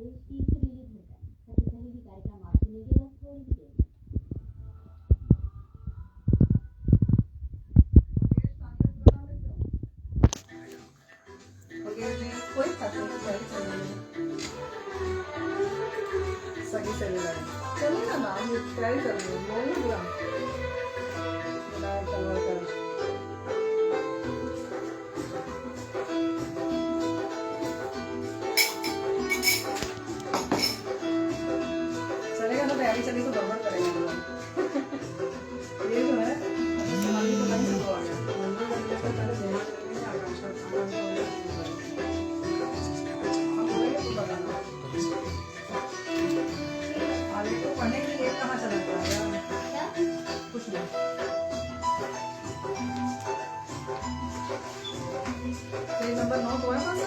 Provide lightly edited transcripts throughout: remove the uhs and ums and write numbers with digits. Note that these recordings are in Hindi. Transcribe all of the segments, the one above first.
आदेश की रिलीज होता है। सभी सहेली कार्यक्रम आप सुनेंगे बस थोड़ी ही देर में। कोई खाते हैं तैयारी चल रही है सही से मिला चलेगा ना हम तैयारी कर रहे हैं बोलो बुरा बनाया टमाटर चलेगा ना तैयारी चली तो गड़बड़ करेंगे ये जो है सामान तो नहीं से आ गया मंदिर बनने से पहले ध्यान रखेंगे आकांक्षा खाना पढ़ने के लिए कहाँ चला गया कुछ नहीं पेज नंबर 9 तो है पास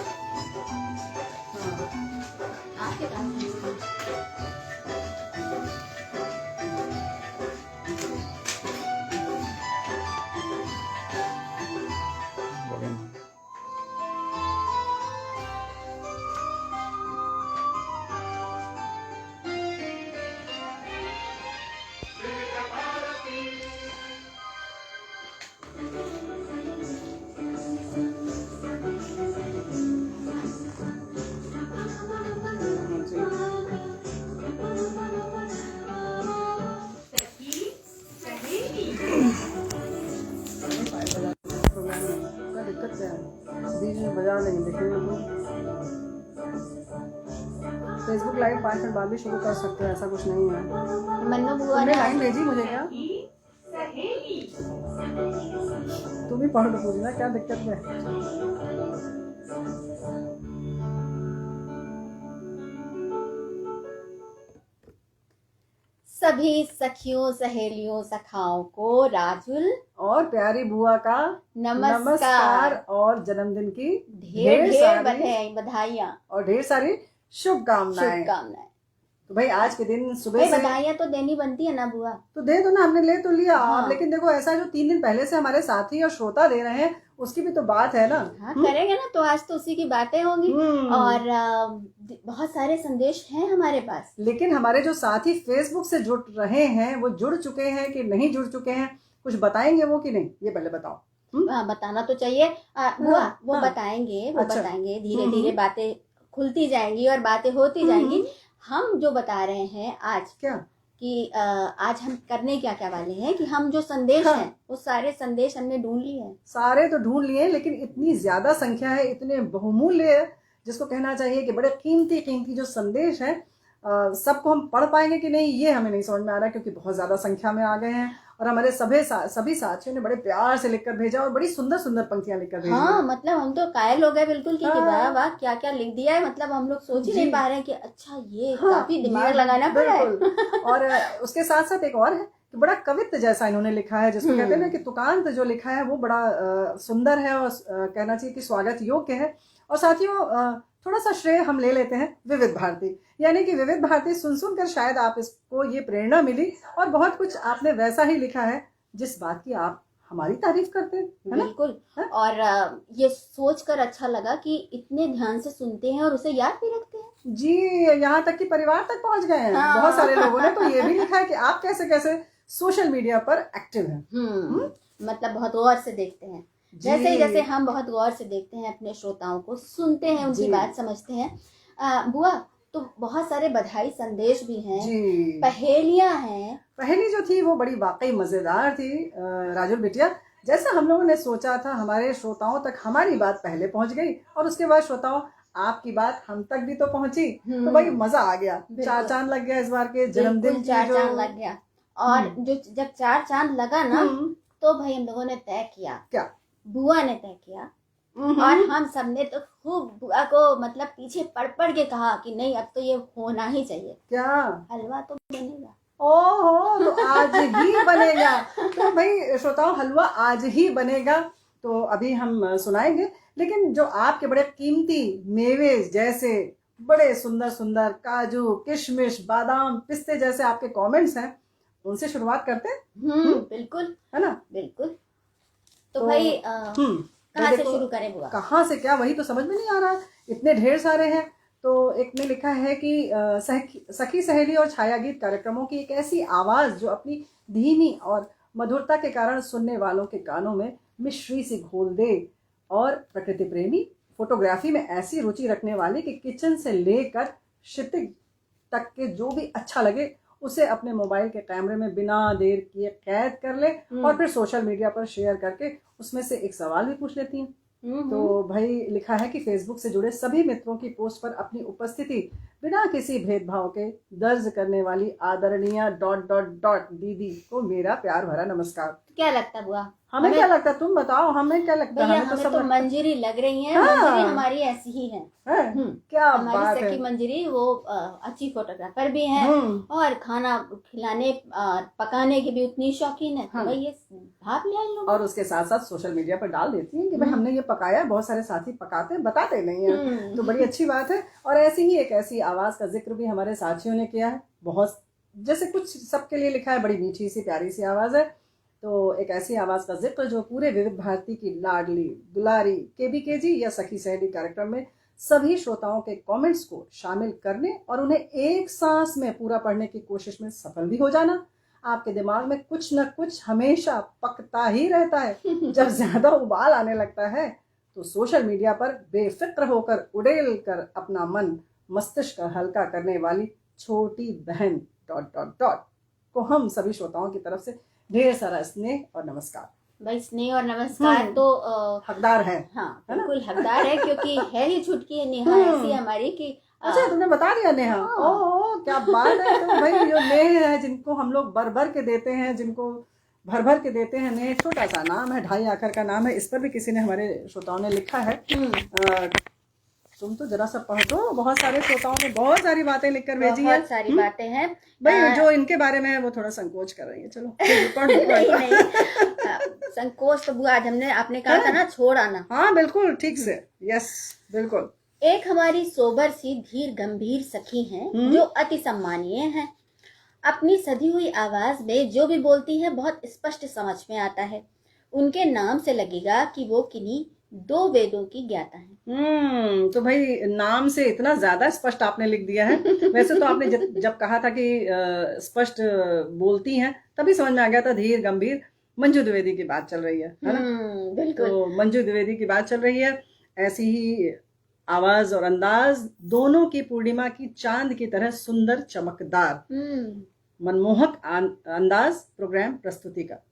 हाँ आपके पास बजा लेंगे देखेंगे फेसबुक लाइव 5 मिनट बाद भी शुरू कर सकते हैं ऐसा कुछ नहीं है मन्नू बुआ तुमने लाइन भेजी मुझे क्या तुम ही पढ़ पूछना क्या दिक्कत है सभी सखियों सहेलियों सखाओं को राजुल और प्यारी बुआ का नमस्कार और जन्मदिन की ढेर बधाइयाँ और ढेर सारी शुभकामनाएं तो भाई आज के दिन सुबह से बधाइयाँ तो देनी बनती है ना बुआ। तो दे दो ना हमने ले तो लिया हाँ। लेकिन देखो ऐसा जो 3 दिन पहले से हमारे साथी और श्रोता दे रहे हैं उसकी भी तो बात है ना। हाँ करेंगे ना तो आज तो उसी की बातें होंगी और बहुत सारे संदेश हैं हमारे पास। लेकिन हमारे जो साथी फेसबुक से जुड़ रहे हैं वो जुड़ चुके हैं कि नहीं जुड़ चुके हैं कुछ बताएंगे वो कि नहीं ये पहले बताओ। बताना तो चाहिए बुआ वो बताएंगे धीरे धीरे बातें खुलती जाएंगी और बातें होती जाएंगी। हम जो बता रहे हैं आज क्या कि आज हम करने क्या क्या वाले हैं कि हम जो संदेश हैं वो सारे संदेश हमने ढूंढ लिए हैं। सारे तो ढूंढ लिए लेकिन इतनी ज्यादा संख्या है इतने बहुमूल्य जिसको कहना चाहिए कि बड़े कीमती जो संदेश हैं सबको हम पढ़ पाएंगे कि नहीं ये हमें नहीं समझ में आ रहा क्योंकि बहुत ज्यादा संख्या में आ गए हैं और हमारे सभी साथियों ने बड़े प्यार से लिखकर भेजा और बड़ी सुंदर सुंदर पंक्तियां लिखकर भेजी। हाँ मतलब हम तो कायल हो गए बिल्कुल कि वाह वाह क्या क्या लिख दिया है। मतलब हम लोग सोच ही नहीं पा रहे हैं कि अच्छा ये काफी दिमाग लगाना पड़ा है। और उसके साथ साथ एक और है कि बड़ा कवित्व जैसा इन्होंने लिखा है जिसको कहते हैं ना कि तुकांत जो लिखा है वो बड़ा सुंदर है और कहना चाहिए कि स्वागत योग्य है। और साथियों थोड़ा सा श्रेय हम ले लेते हैं विविध भारती यानी कि विविध भारती सुन कर शायद आप इसको ये प्रेरणा मिली और बहुत कुछ आपने वैसा ही लिखा है जिस बात की आप हमारी तारीफ करते हैं बिल्कुल और ये सोचकर अच्छा लगा कि इतने ध्यान से सुनते हैं और उसे याद भी रखते हैं जी। यहाँ तक कि परिवार तक पहुंच गए हैं। बहुत सारे लोगों ने तो ये भी लिखा है कि आप कैसे कैसे सोशल मीडिया पर एक्टिव हैं। मतलब बहुत गौर से देखते हैं जैसे हम बहुत गौर से देखते हैं अपने श्रोताओं को सुनते हैं उनकी बात समझते हैं। बुआ तो बहुत सारे बधाई संदेश भी हैं पहेलियां हैं। पहेली जो थी वो बड़ी वाकई मजेदार थी राजुल बिटिया। जैसा हम लोगों ने सोचा था हमारे श्रोताओं तक हमारी बात पहले पहुंच गई और उसके बाद श्रोताओं आपकी बात हम तक भी तो पहुंची तो भाई मजा आ गया। 4 चांद लग गया इस बार के जन्मदिन 4 चांद लग गया और जो जब 4 चांद लगा ना तो भाई हम लोगों ने तय किया क्या बुआ ने तय किया और हम सबने तो खूब बुआ को मतलब पीछे पड़ के कहा कि नहीं अब तो ये होना ही चाहिए। क्या हलवा तो बनेगा। ओहो तो आज ही बनेगा। तो भाई श्रोताओं हलवा आज ही बनेगा तो अभी हम सुनाएंगे लेकिन जो आपके बड़े कीमती मेवे जैसे बड़े सुंदर सुंदर काजू किशमिश बादाम पिस्ते जैसे आपके कमेंट्स हैं उनसे शुरुआत करते हैं। बिल्कुल है ना बिल्कुल। तो भाई कहाँ से शुरू करें बुआ? कहाँ से क्या वही तो समझ में नहीं आ रहा। इतने ढेर सारे हैं तो एक ने लिखा है कि सखी सहेली और छाया गीत कार्यक्रमों की एक ऐसी आवाज जो अपनी धीमी और मधुरता के कारण सुनने वालों के कानों में मिश्री से घोल दे, और प्रकृति प्रेमी, फोटोग्राफी में ऐसी रुचि रखने वाले कि किचन से लेकर क्षितिज तक के जो भी अच्छा लगे उसे अपने मोबाइल के कैमरे में बिना देर किए कैद कर ले और फिर सोशल मीडिया पर शेयर करके उसमें से एक सवाल भी पूछ लेती हैं। तो भाई लिखा है कि फेसबुक से जुड़े सभी मित्रों की पोस्ट पर अपनी उपस्थिति बिना किसी भेदभाव के दर्ज करने वाली आदरणीय ... दीदी को मेरा प्यार भरा नमस्कार। क्या लगता बुआ? हमें क्या लगता, तुम बताओ, हमें क्या लगता? हमें तो मंजरी लग रही है। हाँ। मंजरी हमारी ऐसी ही है। क्या हमारी बात सखी है। मंजरी वो अच्छी फोटोग्राफर भी है और खाना खिलाने पकाने की भी उतनी शौकीन है। तो भाई ये भाप ले आए लोग। और उसके साथ साथ सोशल मीडिया पर डाल देती है कि भाई हमने ये पकाया। बहुत सारे साथी पकाते हैं, बताते नहीं है, तो बड़ी अच्छी बात है। और ऐसी ही एक ऐसी आवाज का जिक्र भी हमारे साथियों ने किया है। बहुत जैसे कुछ सबके लिए लिखा है, बड़ी मीठी सी प्यारी सी आवाज है। तो एक ऐसी आवाज का जिक्र जो पूरे विविध भारती की लाडली दुलारी केबीके या सखी सहेली कार्यक्रम में सभी श्रोताओं के कमेंट्स को शामिल करने और उन्हें एक सांस में पूरा पढ़ने की कोशिश में सफल भी हो जाना। आपके दिमाग में कुछ न कुछ हमेशा पकता ही रहता है। जब ज्यादा उबाल आने लगता है तो सोशल मीडिया पर बेफिक्र होकर उड़ेल कर अपना मन मस्तिष्क हल्का करने वाली छोटी बहन ... को हम सभी श्रोताओं की तरफ से ढेर सारा स्नेह और नमस्कार। भाई स्नेह और नमस्कार तो हकदार है। हाँ बिल्कुल हकदार है, क्योंकि है ही छुटकी नेहा ऐसी हमारी की। अच्छा तुमने बता दिया नेहा। ओह क्या बात है। तो भाई जो नेह है, जिनको हम लोग भर भर के देते हैं, जिनको भर भर के देते हैं, नेह छोटा सा नाम है, 2.5 आखर का नाम है। इस पर भी किसी ने हमारे श्रोताओं ने लिखा है। तुम तो जरा सा पढ़ दो। बहुत सारे श्रोताओं ने बहुत सारी बातें लिखकर भेजी है। बहुत सारी बातें हैं भाई जो इनके बारे में है वो थोड़ा संकोच कर रही है। चलो पढ़ दो। नहीं संकोच तो बुआ आज आपने कहा था ना, छोड़ आना। हाँ बिल्कुल ठीक से। यस बिल्कुल। एक हमारी सोबर सी धीर गंभीर सखी हैं जो अति सम्मानीय हैं। अपनी सधी हुई आवाज में जो भी बोलती है बहुत स्पष्ट समझ में आता है। उनके नाम से लगेगा कि वो किन्हीं 2 वेदों की ज्ञाता है। तो भाई नाम से इतना ज्यादा स्पष्ट आपने लिख दिया है। वैसे तो आपने जब कहा था कि स्पष्ट बोलती हैं तभी समझ में आ गया था। धीर गंभीर मंजू द्विवेदी की बात चल रही है ना? बिल्कुल। तो मंजू द्विवेदी की बात चल रही है। ऐसी ही आवाज और अंदाज दोनों की पूर्णिमा की चांद की तरह सुंदर चमकदार मनमोहक अंदाज प्रोग्राम प्रस्तुति का।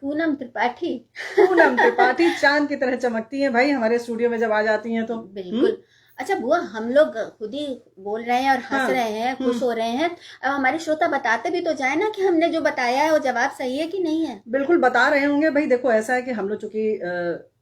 पूनम त्रिपाठी चांद की तरह चमकती हैं भाई हमारे स्टूडियो में जब आ जाती हैं तो। बिल्कुल। अच्छा बुआ, हम लोग खुद ही बोल रहे हैं और हंस रहे हैं, खुश हो रहे हैं। अब हमारे श्रोता बताते भी तो जाए ना कि हमने जो बताया है वो जवाब सही है कि नहीं है। बिल्कुल बता रहे होंगे भाई। देखो ऐसा है कि हम लोग चूंकि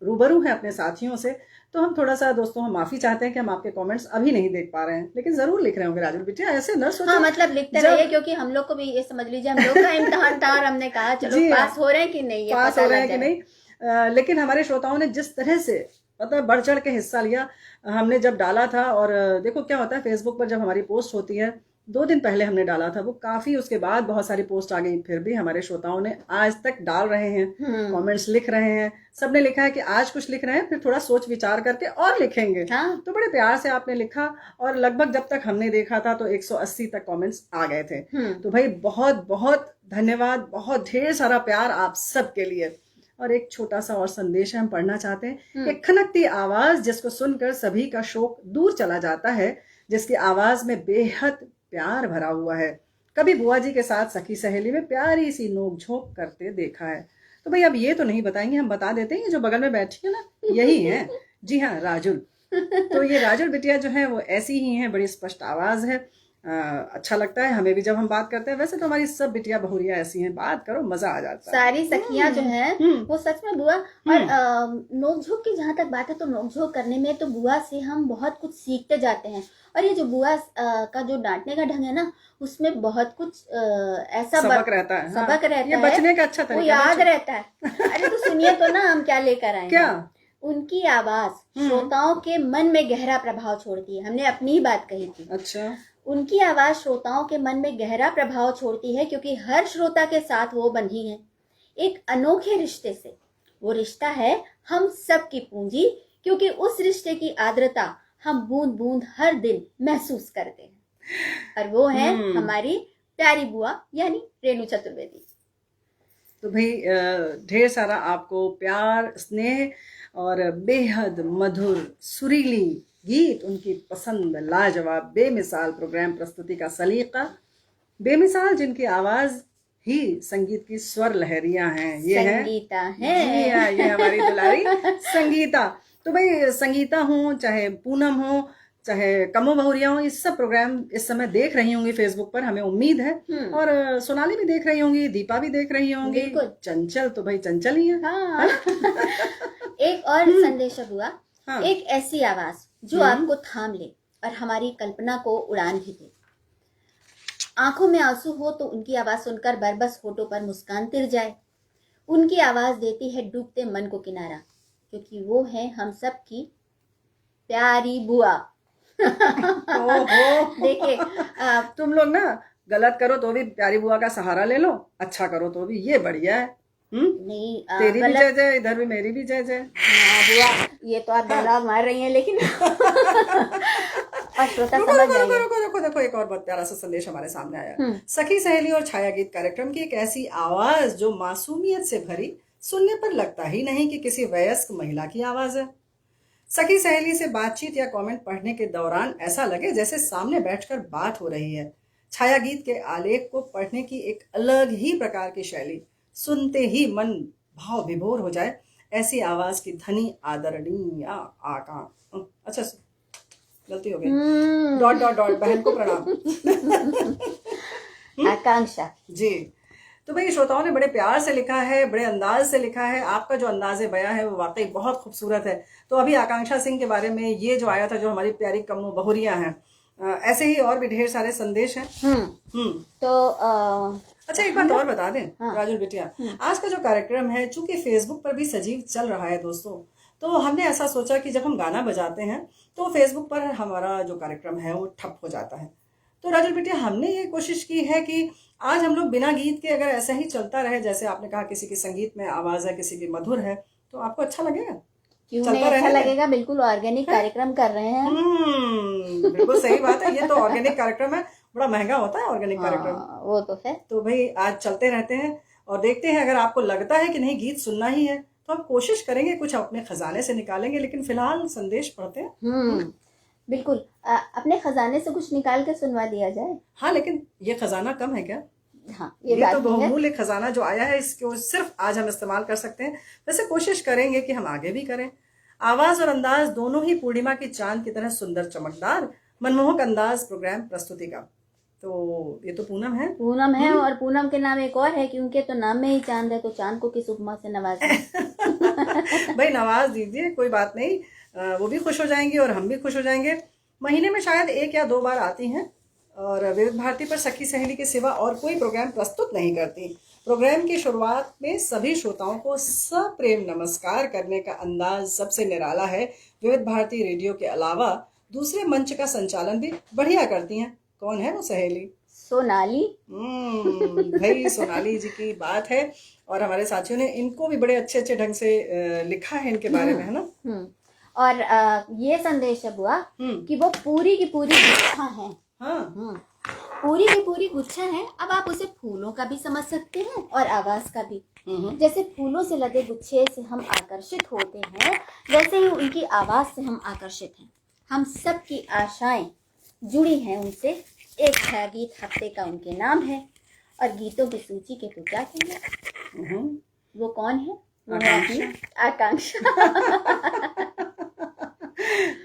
रूबरू हैं अपने साथियों से, तो हम थोड़ा सा दोस्तों हम माफी चाहते हैं कि हम आपके कमेंट्स अभी नहीं देख पा रहे हैं, लेकिन जरूर लिख रहे होंगे राजुल बिटिया। ऐसे न सोचो। हाँ मतलब लिखते रहिए, क्योंकि हम लोग को भी ये समझ लीजिए हम लोग का इम्तिहान था और हमने कहा चलो पास हो रहे हैं कि नहीं, पास हो रहे हैं कि नहीं। लेकिन हमारे श्रोताओं ने जिस तरह से मतलब बढ़ चढ़ के हिस्सा लिया हमने जब डाला था। और देखो क्या होता है, फेसबुक पर जब हमारी पोस्ट होती है, 2 दिन पहले हमने डाला था वो काफी, उसके बाद बहुत सारी पोस्ट आ गई। फिर भी हमारे श्रोताओं ने आज तक डाल रहे हैं, कमेंट्स लिख रहे हैं। सबने लिखा है कि आज कुछ लिख रहे हैं, फिर थोड़ा सोच विचार करके और लिखेंगे। तो बड़े प्यार से आपने लिखा और लगभग जब तक हमने देखा था तो 180 तक कमेंट्स आ गए थे। तो भाई बहुत बहुत धन्यवाद, बहुत ढेर सारा प्यार आप सबके लिए। और एक छोटा सा और संदेश हम पढ़ना चाहते हैं। एक खनकती आवाज जिसको सुनकर सभी का शोक दूर चला जाता है, जिसकी आवाज में बेहद प्यार भरा हुआ है। कभी बुआ जी के साथ सखी सहेली में प्यारी सी नोक-झोंक करते देखा है। तो भाई अब ये तो नहीं बताएंगे, हम बता देते हैं जो बगल में बैठी है ना, यही है। जी हाँ, राजुल। तो ये राजुल बिटिया जो है वो ऐसी ही है, बड़ी स्पष्ट आवाज है। अच्छा लगता है हमें भी जब हम बात करते हैं। वैसे तो हमारी सब बिटिया बहुरिया ऐसी हैं, बात करो मजा आ जाता है। सारी सखियां जो हैं वो सच में बुआ। और नोकझोंक की जहाँ तक बात है तो नोकझोंक करने में तो बुआ से हम बहुत कुछ सीखते जाते हैं। और ये जो बुआ का जो डांटने का ढंग है ना, उसमें बहुत कुछ ऐसा सबक रहता है। सबक रहता है, ये बचने का अच्छा तरीका, वो याद रहता है। अरे तो सुनिए तो ना हम क्या लेकर आए। क्या उनकी आवाज श्रोताओं के मन में गहरा प्रभाव छोड़ती है। हमने अपनी ही बात कही थी। अच्छा, उनकी आवाज श्रोताओं के मन में गहरा प्रभाव छोड़ती है, क्योंकि हर श्रोता के साथ वो बंधी है एक अनोखे रिश्ते से। वो रिश्ता है हम सब की पूंजी, क्योंकि उस रिश्ते की आर्द्रता हम बूंद बूंद हर दिन महसूस करते हैं, और वो है हमारी प्यारी बुआ यानी रेणु चतुर्वेदी। तो भाई ढेर सारा आपको प्यार, स्नेह और बेहद मधुर सुरीली गीत, उनकी पसंद, लाजवाब बेमिसाल प्रोग्राम प्रस्तुति का सलीका, बेमिसाल जिनकी आवाज ही संगीत की स्वर लहरियां हैं, ये संगीता है। ये हमारी दुलारी संगीता। तो भाई संगीता हो चाहे पूनम हो चाहे कमो बहुरिया हो, इस सब प्रोग्राम इस समय देख रही होंगी फेसबुक पर, हमें उम्मीद है। और सोनाली भी देख रही होंगी, दीपा भी देख रही होंगी, चंचल तो भाई चंचल ही है। हाँ। एक और संदेश हुआ, हाँ। एक ऐसी आवाज जो आपको थाम ले और हमारी कल्पना को उड़ान भी दे। आंखों में आंसू हो तो उनकी आवाज सुनकर बरबस होठों पर मुस्कान तिर जाए। उनकी आवाज देती है डूबते मन को किनारा, क्योंकि वो है हम सब की प्यारी बुआ। देखिए तुम लोग ना गलत करो तो भी प्यारी बुआ का सहारा ले लो, अच्छा करो तो भी ये बढ़िया है। नहीं तेरी भी जय जय, इधर भी मेरी भी जय जय। हाँ बुआ, ये तो आप डायलॉग मार रही हैं, लेकिन श्रोता समझ जाएंगे। देखो एक और बहुत प्यारा सा संदेश हमारे सामने आया। सखी सहेली और छाया गीत कार्यक्रम की एक ऐसी आवाज जो मासूमियत से भरी, सुनने पर लगता ही नहीं कि किसी वयस्क महिला की आवाज है। सखी सहेली से बातचीत या कमेंट पढ़ने के दौरान ऐसा लगे जैसे सामने बैठकर बात हो रही है। छाया गीत के आलेख को पढ़ने की एक अलग ही प्रकार की शैली, सुनते ही मन भाव विभोर हो जाए, ऐसी आवाज की धनी आदरणीय अच्छा गलती हो गई, डॉट डॉट डॉट, बहन को प्रणाम। आकांक्षा जी। तो भाई श्रोताओं ने बड़े प्यार से लिखा है, बड़े अंदाज से लिखा है, आपका जो अंदाजे बयां है वो वाकई बहुत खूबसूरत है। तो अभी आकांक्षा सिंह के बारे में ये जो आया था, जो हमारी प्यारी कम्मो बहुरिया हैं, ऐसे ही और भी ढेर सारे संदेश हैं। तो अच्छा एक बात और बता दें, राजुल बिटिया, आज का जो कार्यक्रम है चूंकि फेसबुक पर भी सजीव चल रहा है दोस्तों, तो हमने ऐसा सोचा कि जब हम गाना बजाते हैं तो फेसबुक पर हमारा जो कार्यक्रम है वो ठप हो जाता है। तो राजुल बिटिया, हमने ये कोशिश की है कि आज हम लोग बिना गीत के अगर ऐसा ही चलता रहे, जैसे आपने कहा किसी की संगीत में आवाज है, किसी की मधुर है, तो आपको अच्छा लगेगा? क्यों नहीं अच्छा लगेगा, बिल्कुल ऑर्गेनिक कार्यक्रम कर रहे हैं। बिल्कुल सही बात है, ये तो ऑर्गेनिक कार्यक्रम है, बड़ा महंगा होता है ऑर्गेनिक कार्यक्रम। वो तो है। तो भाई आज चलते रहते हैं और देखते हैं, अगर आपको लगता है कि नहीं गीत सुनना ही है तो हम कोशिश करेंगे, कुछ अपने खजाने से निकालेंगे, लेकिन फिलहाल संदेश पढ़ते हैं। बिल्कुल, अपने खजाने से कुछ निकाल के सुनवा दिया जाए। हाँ, लेकिन ये खजाना कम है क्या? हाँ, ये तो बहुमूल्य खजाना जो आया है, इसको सिर्फ आज हम इस्तेमाल कर सकते हैं। वैसे कोशिश करेंगे कि हम आगे भी करें। आवाज और अंदाज दोनों ही पूर्णिमा की चांद की तरह सुंदर, चमकदार, मनमोहक अंदाज प्रोग्राम प्रस्तुति का। तो ये तो पूनम है और पूनम के नाम एक और है कि उनके तो नाम में ही चांद है, तो चांद को किस उपमा से नवाजें? भाई नवाज दीजिए, कोई बात नहीं, वो भी खुश हो जाएंगे और हम भी खुश हो जाएंगे। महीने में शायद 1 या 2 बार आती हैं और विविध भारती पर सखी सहेली के सिवा और कोई प्रोग्राम प्रस्तुत नहीं करती। प्रोग्राम की शुरुआत में सभी श्रोताओं को सप्रेम नमस्कार करने का अंदाज सबसे निराला है। विविध भारती रेडियो के अलावा दूसरे मंच का संचालन भी बढ़िया करती हैं। कौन है वो सहेली? सोनाली। भाई सोनाली जी की बात है, और हमारे साथियों ने इनको भी बड़े अच्छे अच्छे ढंग से लिखा है इनके बारे में, है ना। और ये संदेश है बुआ कि वो पूरी की पूरी गुच्छा है। पूरी की पूरी गुच्छा है। अब आप उसे फूलों का भी समझ सकते हैं और आवाज का भी। जैसे फूलों से लदे गुच्छे से हम आकर्षित होते हैं, वैसे ही उनकी आवाज से हम आकर्षित हैं। हम सब की आशाएं जुड़ी हैं उनसे। एक छाया गीत हफ्ते का उनके नाम है, और गीतों की सूची के तो क्या कहना। वो कौन है? आकांक्षा।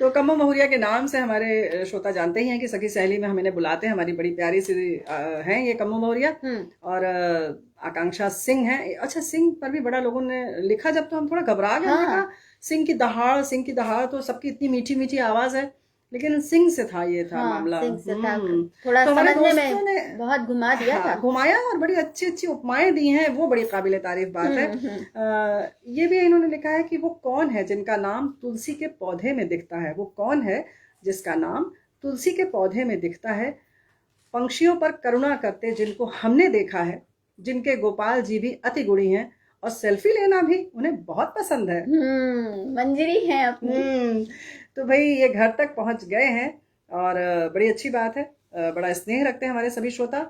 तो कम्मो बहुरिया के नाम से हमारे श्रोता जानते ही हैं कि सखी सहेली में हम इन्हें बुलाते हैं। हमारी बड़ी प्यारी सी हैं ये कम्मो बहुरिया, और आकांक्षा सिंह है। अच्छा, सिंह पर भी बड़ा लोगों ने लिखा, जब तो हम थोड़ा घबरा गए। सिंह की दहाड़ तो सबकी इतनी मीठी मीठी आवाज है, लेकिन सिंह से था ये था मामला। सिंह से था। थोड़ा तो समझने में बहुत घुमा दिया था। घुमाया और बड़ी अच्छी अच्छी उपमाएं दी हैं, वो बड़ी काबिले तारीफ बात है। ये भी इन्होंने लिखा है कि वो कौन है जिनका नाम तुलसी के पौधे में दिखता है। वो कौन है जिसका नाम तुलसी के पौधे में दिखता है। पंक्षियों पर करुणा करते जिनको हमने देखा है, जिनके गोपाल जी भी अति गुणी हैं और सेल्फी लेना भी उन्हें बहुत पसंद है। मंजरी है अपनी। तो भाई ये घर तक पहुंच गए हैं और बड़ी अच्छी बात है, बड़ा स्नेह रखते हैं हमारे सभी श्रोता।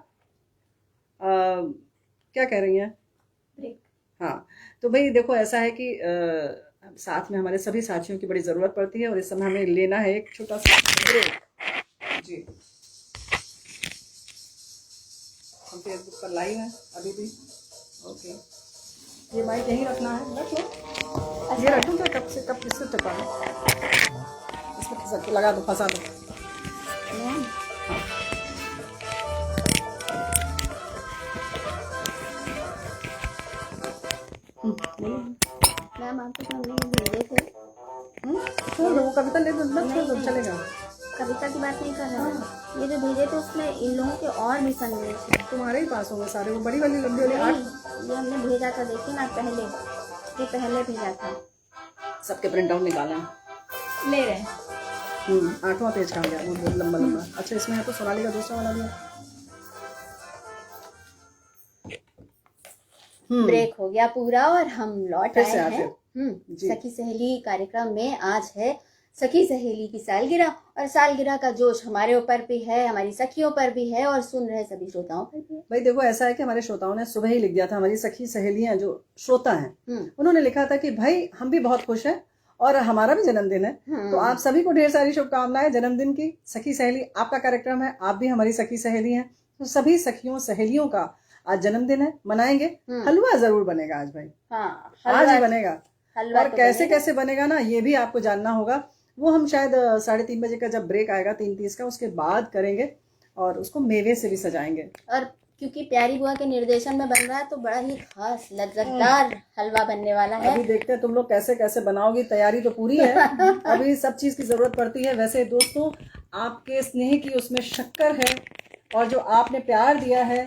क्या कह रही हैं? ब्रेक। हाँ, तो भाई देखो ऐसा है कि साथ में हमारे सभी साथियों की बड़ी ज़रूरत पड़ती है और इस समय हमें लेना है एक छोटा सा ब्रेक। जी, हम फेसबुक पर लाइव हैं अभी भी। ओके, ये माइक यहीं रखना है, रख लो। ये रखूँ क्या? कब से कब किससे टपा इसमें खिसक के लगा दो, फंसा दो। मैम आपके सामने भेजे थे। छोड़ दो, वो कविता ले दो, मत छोड़ दो, चलेगा। कविता की बात नहीं कर रहे हैं, ये जो भेजे थे उसमें इन लोगों के और भी संदेश हैं। तुम्हारे ही पास होंगे सारे, वो बड़ी वाली लंबी वाली आठ। ये हमने भेजा था, देखिए ना, पहले भेजा था। सबके प्रिंट आउट निकाला ले रहे हैं। 8वां पेज कहाँ गया? वो बहुत लंबा लंबा। अच्छा, इसमें है तो सोनाली का दूसरा वाला भी। ब्रेक हो गया पूरा और हम लौट आए हैं। जी। सखी सहेली कार्यक्रम में आज है सखी सहेली की सालगिरह, और सालगिरह का जोश हमारे ऊपर भी है, हमारी सखियों पर भी है और सुन रहे सभी श्रोताओं पर भी है। भाई देखो ऐसा है कि हमारे श्रोताओं ने सुबह ही लिख दिया था, हमारी सखी सहेलियां जो श्रोता हैं उन्होंने लिखा था कि भाई हम भी बहुत खुश हैं और हमारा भी जन्मदिन है, तो आप सभी को ढेर सारी शुभकामनाएं जन्मदिन की। सखी सहेली आपका कार्यक्रम है, आप भी हमारी सखी सहेली हैं, तो सभी सखियों सहेलियों का आज जन्मदिन है, मनाएंगे। हलवा जरूर बनेगा आज भाई। हाँ, आज ही बनेगा। और तो कैसे कैसे बनेगा ना, ये भी आपको जानना होगा। वो हम शायद 3:30 बजे का जब ब्रेक आएगा 3:30 का, उसके बाद करेंगे और उसको मेवे से भी सजाएंगे। और क्योंकि प्यारी बुआ के निर्देशन में बन रहा है तो बड़ा ही खास लज्जतदार हलवा बनने वाला है। अभी देखते हैं तुम लोग कैसे कैसे बनाओगी, तैयारी तो पूरी है, अभी सब चीज की जरूरत पड़ती है। वैसे दोस्तों, आपके स्नेह की उसमें शक्कर है और जो आपने प्यार दिया है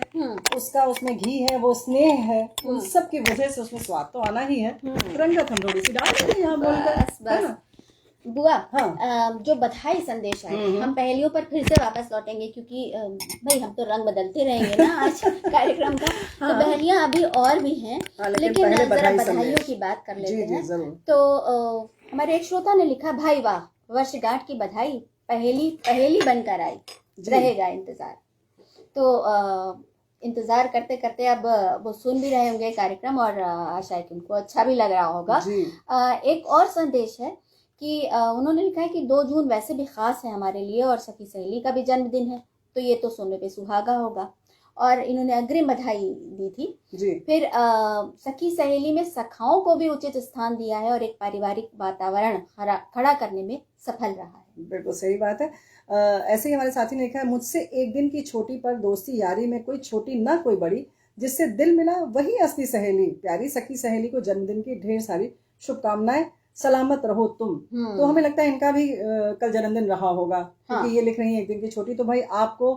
उसका उसमें घी है, वो स्नेह है, उन सब की वजह से उसमें स्वाद तो आना ही है। रंगत हम थोड़ी सी डाल देंगे यहाँ बोलकर, है ना बुआ? जो बधाई संदेश आए, हम पहेलियों पर फिर से वापस लौटेंगे क्योंकि भाई हम तो रंग बदलते रहेंगे ना आज कार्यक्रम का। तो पहेलियां अभी और भी हैं, लेकिन जरा बधाइयों की बात कर लेते हैं। तो हमारे एक श्रोता ने लिखा, भाई वाह, वर्षगांठ की बधाई, पहेली बनकर आई, रहेगा इंतजार। तो इंतजार करते करते अब वो सुन भी रहे होंगे कार्यक्रम और आशा है कि उनको अच्छा भी लग रहा होगा। एक और संदेश है कि उन्होंने लिखा है कि 2 जून वैसे भी खास है हमारे लिए और सखी सहेली का भी जन्मदिन है, तो ये तो सुनने पे सुहागा होगा, और इन्होंने अग्रिम बधाई दी थी जी। फिर सखी सहेली में सखाओं को भी उचित स्थान दिया है और एक पारिवारिक वातावरण खड़ा करने में सफल रहा है। बिल्कुल सही बात है। ऐसे ही हमारे साथी ने लिखा है, मुझसे एक दिन की छोटी पर दोस्ती यारी में कोई छोटी ना कोई बड़ी, जिससे दिल मिला वही असली सहेली, प्यारी सखी सहेली को जन्मदिन की ढेर सारी शुभकामनाएं, सलामत रहो तुम। तो हमें लगता है इनका भी कल जन्मदिन रहा होगा, क्योंकि ये लिख रही है एक दिन की छोटी। तो भाई आपको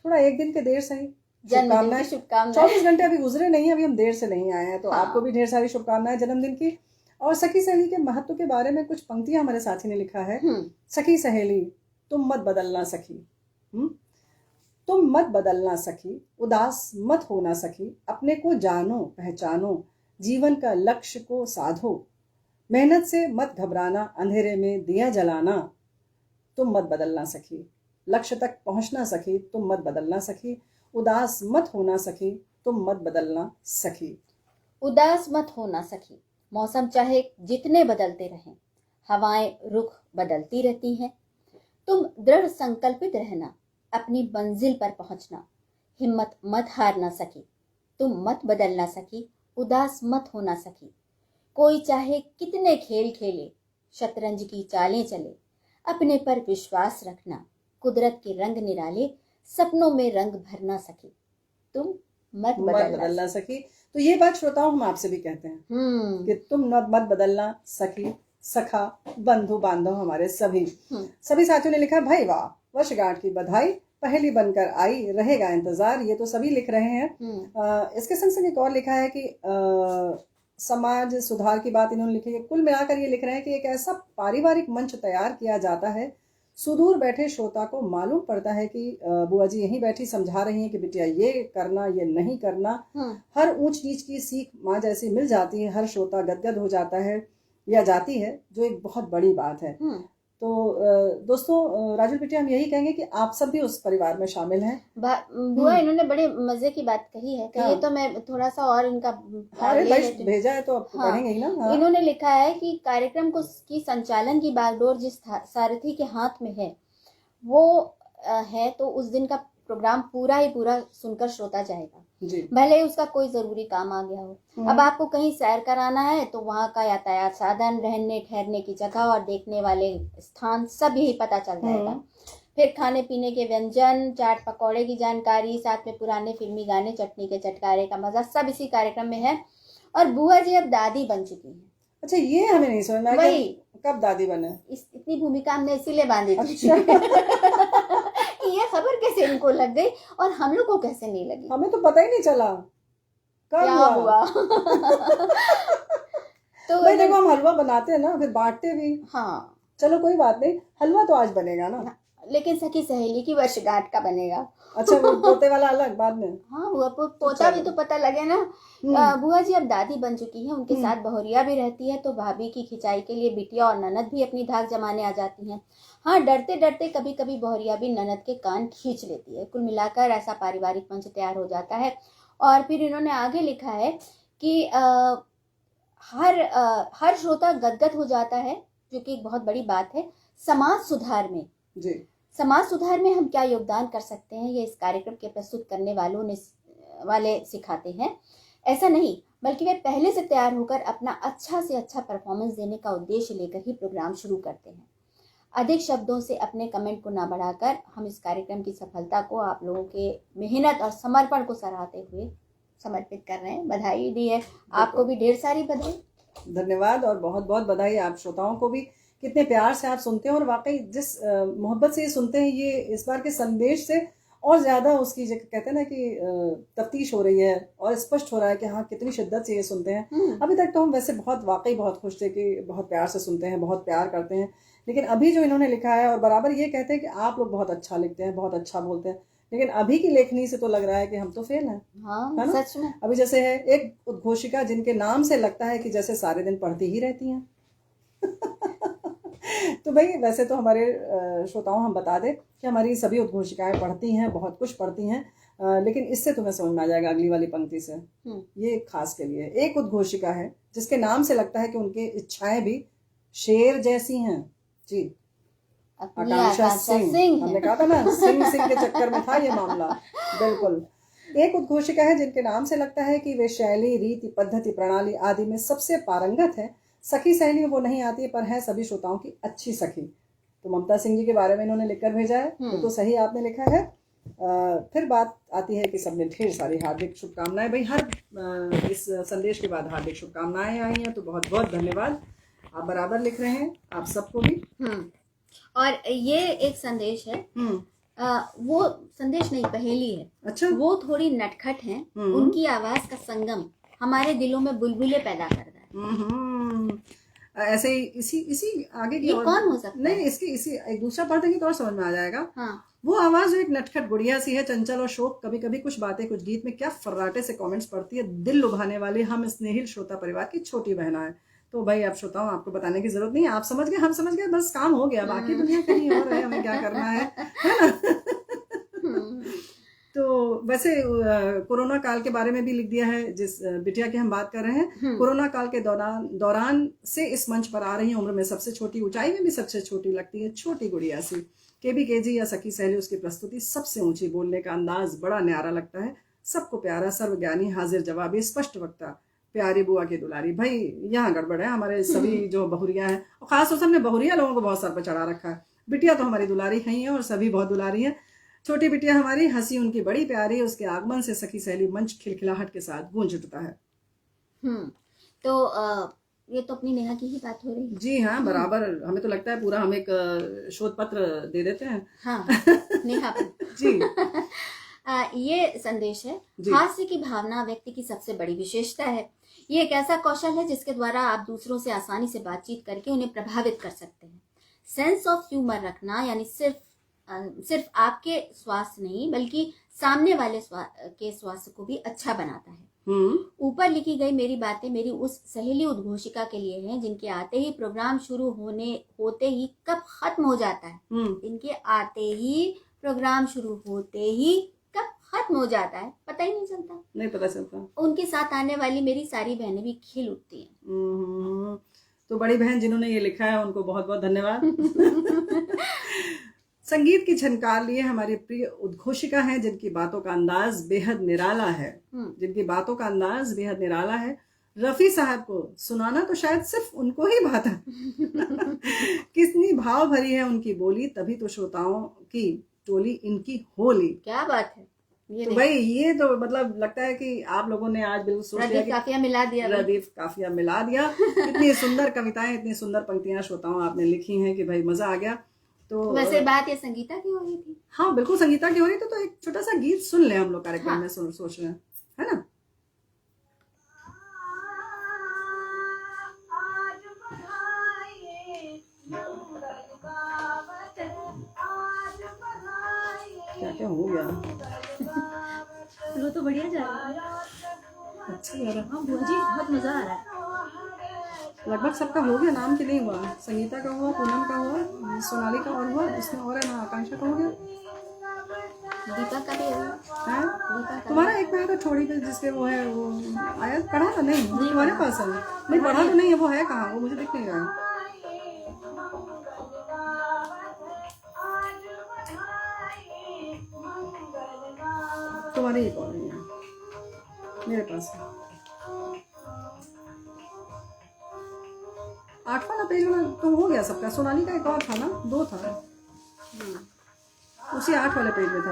थोड़ा एक दिन के देर सही शुभकामनाएं। 24 घंटे अभी गुजरे नहीं, अभी हम देर से नहीं आए हैं, तो आपको भी ढेर सारी शुभकामनाएं जन्मदिन की। और सखी सहेली के महत्व के बारे में कुछ पंक्तियां हमारे साथी ने लिखा है। सखी सहेली तुम मत बदलना सखी, तुम मत बदलना सखी, उदास मत होना सखी, अपने को जानो पहचानो, जीवन का लक्ष्य को साधो, मेहनत से मत घबराना, अंधेरे में दिया जलाना, तुम मत बदलना सखी, लक्ष्य तक पहुंचना सखी, तुम मत बदलना सखी, उदास मत होना सखी, तुम मत बदलना सखी। उदास मत होना सखी, मौसम चाहे जितने बदलते रहें, हवाएं रुख बदलती रहती हैं, तुम दृढ़ संकल्पित रहना, अपनी मंजिल पर पहुंचना, हिम्मत मत हारना सखी, तुम मत बदलना सखी, उदास मत होना सखी, कोई चाहे कितने खेल खेले, शतरंज की चालें चले, अपने पर विश्वास रखना, कुदरत के रंग निराले, सपनों में रंग भरना सकी, तुम मत बदलना सकी। तो ये बात श्रोताओं हम आपसे भी कहते हैं कि तुम मत बदलना सखी, सखा, बंधु बांधव हमारे सभी साथियों ने लिखा, भाई वाह, वर्षगांठ की बधाई, पहेली बनकर आई, रहेगा इंतजार। ये तो सभी लिख रहे हैं। इसके संग संग एक और लिखा है कि समाज सुधार की बात इन्होंने लिखी है। कुल मिलाकर ये लिख रहे हैं कि एक ऐसा पारिवारिक मंच तैयार किया जाता है, सुदूर बैठे श्रोता को मालूम पड़ता है कि बुआ जी यहीं बैठी समझा रही हैं कि बिटिया ये करना, ये नहीं करना। हर ऊंच नीच की सीख माँ जैसी मिल जाती है, हर श्रोता गदगद हो जाता है या जाती है, जो एक बहुत बड़ी बात है। तो दोस्तों राजू बिटिया, हम यही कहेंगे कि आप सब भी उस परिवार में शामिल हैं। बुआ इन्होंने बड़े मजे की बात कही है, कहिए तो मैं थोड़ा सा और इनका अरे भाई भेजा है तो अब पढ़ेंगे ही ना। हाँ। इन्होंने लिखा है कि कार्यक्रम को की संचालन की बागडोर जिस सारथी के हाथ में है वो है तो उस दिन का प्रोग्राम पूरा ही पूरा सुनकर श्रोता जाएगा जी। भले ही उसका कोई जरूरी काम आ गया हो। अब आपको कहीं सैर कराना है तो वहाँ का यातायात साधन, रहने ठहरने की जगह और देखने वाले स्थान सब यही पता चल जाएगा। फिर खाने पीने के व्यंजन, चाट पकौड़े की जानकारी, साथ में पुराने फिल्मी गाने, चटनी के चटकारे का मजा सब इसी कार्यक्रम में है। और बुआ जी अब दादी बन चुकी हैं। अच्छा, ये हमें नहीं समझ में आया कब दादी बने। इतनी भूमिका हमने इसीलिए बांधी थी। अच्छा। ये खबर कैसे इनको लग गई और हम लोग को कैसे नहीं लगी? हमें तो पता ही नहीं चला कब हुआ। तो भाई देखो, हम हलवा बनाते हैं ना, फिर बांटते भी। हाँ चलो कोई बात नहीं, हलवा तो आज बनेगा ना, लेकिन सखी सहेली की वर्षगांठ का बनेगा। अच्छा, वो पोते वाला अलग बाद में। हाँ, हुआ पोता भी तो पता लगे ना। बुआ जी अब दादी बन चुकी है, उनके साथ बहुरिया भी रहती है, तो भाभी की खिंचाई के लिए बिटिया और ननद भी अपनी धाक जमाने आ जाती हैं। हाँ, डरते डरते कभी कभी बहुरिया भी ननद के कान खींच लेती है। कुल मिलाकर ऐसा पारिवारिक मंच तैयार हो जाता है। और फिर इन्होंने आगे लिखा है कि हर श्रोता गदगद हो जाता है, जो कि एक बहुत बड़ी बात है। समाज सुधार में जी, समाज सुधार में हम क्या योगदान कर सकते हैं, ये इस कार्यक्रम के प्रस्तुत करने वाले सिखाते हैं। ऐसा नहीं, बल्कि वे पहले से तैयार होकर अपना अच्छा से अच्छा परफॉर्मेंस देने का उद्देश्य लेकर ही प्रोग्राम शुरू करते हैं। अधिक शब्दों से अपने कमेंट को ना बढ़ाकर हम इस कार्यक्रम की सफलता को आप लोगों के मेहनत और समर्पण को सराहते हुए समर्पित कर रहे हैं। बधाई दी है आपको भी, ढेर सारी बधाई, धन्यवाद और बहुत बहुत बधाई आप श्रोताओं को भी। कितने प्यार से आप सुनते हैं और वाकई जिस मोहब्बत से ये सुनते हैं, ये इस बार के संदेश से और ज़्यादा उसकी जो कहते हैं ना कि तफ्तीश हो रही है और स्पष्ट हो रहा है कि हाँ कितनी शिद्दत से ये सुनते हैं। अभी तक तो हम वैसे वाकई बहुत खुश थे कि बहुत प्यार से सुनते हैं, बहुत प्यार करते हैं, लेकिन अभी जो इन्होंने लिखा है और बराबर ये कहते हैं कि आप लोग बहुत अच्छा लिखते हैं, बहुत अच्छा बोलते हैं, लेकिन अभी की लेखनी से तो लग रहा है कि हम तो फेल हैं। हाँ, है ना? सच में। अभी जैसे है एक उद्घोषिका जिनके नाम से लगता है कि जैसे सारे दिन पढ़ती ही रहती हैं। तो भाई वैसे तो हमारे श्रोताओं हम बता दें कि हमारी सभी उद्घोषिकाएं पढ़ती हैं, बहुत कुछ पढ़ती हैं, लेकिन इससे तुम्हें समझ में आ जाएगा अगली वाली पंक्ति से। ये खास के लिए एक उद्घोषिका है जिसके नाम से लगता है कि उनकी इच्छाएं भी शेर जैसी हैं। जी, आकांक्षा सिंह, हमने कहा था ना, सिंह के चक्कर में था ये मामला। बिल्कुल, एक उद्घोषिका है जिनके नाम से लगता है कि वे शैली, रीति, पद्धति, प्रणाली आदि में सबसे पारंगत है। सखी सहेली में वो नहीं आती है, पर है सभी श्रोताओं की अच्छी सखी। तो ममता सिंह जी के बारे में इन्होंने लिखकर भेजा है, तो सही आपने लिखा है। फिर बात आती है कि सबने ढेर सारी हार्दिक शुभकामनाएं। भाई हर इस संदेश के बाद हार्दिक शुभकामनाएं आई हैं, तो बहुत बहुत धन्यवाद। आप बराबर लिख रहे हैं, आप सबको भी। और ये एक संदेश है, वो संदेश नहीं, पहेली है। अच्छा, वो थोड़ी नटखट है, उनकी आवाज का संगम हमारे दिलों में बुलबुले पैदा कर रहा है। ऐसे ही इसी आगे की कौन हो सकता नहीं, इसकी इसी एक दूसरा पार्ट है तो और समझ में आ जाएगा। हाँ। वो आवाज जो एक नटखट गुड़िया सी है, चंचल और शोक, कभी कभी कुछ बातें कुछ गीत में क्या फर्राटे से कमेंट्स पढ़ती है, दिल लुभाने वाली हम स्नेहिल श्रोता परिवार की छोटी बहना है। तो भाई आप श्रोताओं, आपको बताने की जरूरत नहीं है, आप समझ गए, हम समझ गए, बस काम हो गया, बाकी दुनिया कहीं और है, हमें क्या करना है ना। तो वैसे कोरोना काल के बारे में भी लिख दिया है, जिस बिटिया की हम बात कर रहे हैं। कोरोना काल के दौरान से इस मंच पर आ रही उम्र में सबसे छोटी, ऊंचाई में भी सबसे छोटी लगती है छोटी गुड़िया सी। केजी या सखी सहेली, उसकी प्रस्तुति सबसे ऊंची, बोलने का अंदाज बड़ा न्यारा लगता है, सबको प्यारा, सर्वज्ञानी, हाजिर जवाबी, स्पष्ट वक्ता, प्यारी बुआ की दुलारी। भाई यहाँ गड़बड़ है, हमारे सभी जो बहुरिया हैं, और खासतौर से हमने बहुरिया लोगों को बहुत सर पर चढ़ा रखा है। बिटिया तो हमारी दुलारी है ही है और सभी बहुत दुलारी है। छोटी बिटिया हमारी, हंसी उनकी बड़ी प्यारी, उसके आगमन से सखी सहेली मंच खिलखिलाहट के साथ गूंज उठता है। तो ये तो अपनी नेहा की ही बात हो रही है। जी हाँ, बराबर। हमें तो लगता है पूरा हम एक शोध पत्र दे देते हैं। हाँ, नेहा पर। जी। ये संदेश है, हास्य की भावना व्यक्ति की सबसे बड़ी विशेषता है। ये एक ऐसा कौशल है जिसके द्वारा आप दूसरों से आसानी से बातचीत करके उन्हें प्रभावित कर सकते हैं। सेंस ऑफ ह्यूमर रखना यानी सिर्फ सिर्फ आपके स्वास्थ्य नहीं बल्कि सामने वाले के स्वास्थ्य को भी अच्छा बनाता है। ऊपर लिखी गई मेरी बातें मेरी उस सहेली उद्घोषिका के लिए हैं जिनके आते ही प्रोग्राम शुरू होते ही कब खत्म हो जाता है, जिनके आते ही प्रोग्राम शुरू होते ही कब खत्म हो जाता है पता ही नहीं पता चलता। उनके साथ आने वाली मेरी सारी बहनें भी खिल उठती हैं। तो बड़ी बहन जिन्होंने ये लिखा है उनको बहुत बहुत धन्यवाद। संगीत की झनकार लिए हमारी प्रिय उद्घोषिका हैं जिनकी बातों का अंदाज बेहद निराला है, रफी साहब को सुनाना तो शायद सिर्फ उनको ही भाता। कितनी भाव भरी है उनकी बोली, तभी तो श्रोताओं की टोली इनकी होली। क्या बात है तो भाई ये तो मतलब लगता है कि आप लोगों ने आज बिल्कुल सोच लिया कि काफिया मिला दिया। इतनी सुंदर कविताएं, इतनी सुंदर पंक्तियां श्रोताओं आपने लिखी हैं कि भाई मजा आ गया। तो वैसे बात ये संगीता की हो रही थी। हाँ बिल्कुल संगीता की हो रही थी। तो एक छोटा सा गीत सुन ले हम लोग कार्यक्रम में सोच रहे हैं, है ना। क्या क्या हो गया? चलो तो बढ़िया जा रहा है, अच्छा जा रहा है। हाँ बुआ जी बहुत मजा आ रहा है। लगभग सबका हो गया, नाम के नहीं हुआ। संगीता का हुआ, पूनम का हुआ, सोनाली का और हुआ, इसमें और है ना आकांक्षा का हो गया, दीपा का भी है। तुम्हारा एक में आया था थोड़ी पे जिसके वो है, वो आया पढ़ा था? नहीं तुम्हारे पास है? नहीं पढ़ा तो नहीं है, वो है कहाँ? वो मुझे दिख नहीं रहा है। तुम्हारी एक और नहीं है मेरे पास है। 8 वाला पेज वाला तो हो गया सबका। सोनाली का एक और था ना, 2 था, उसी 8 वाले पेज में था।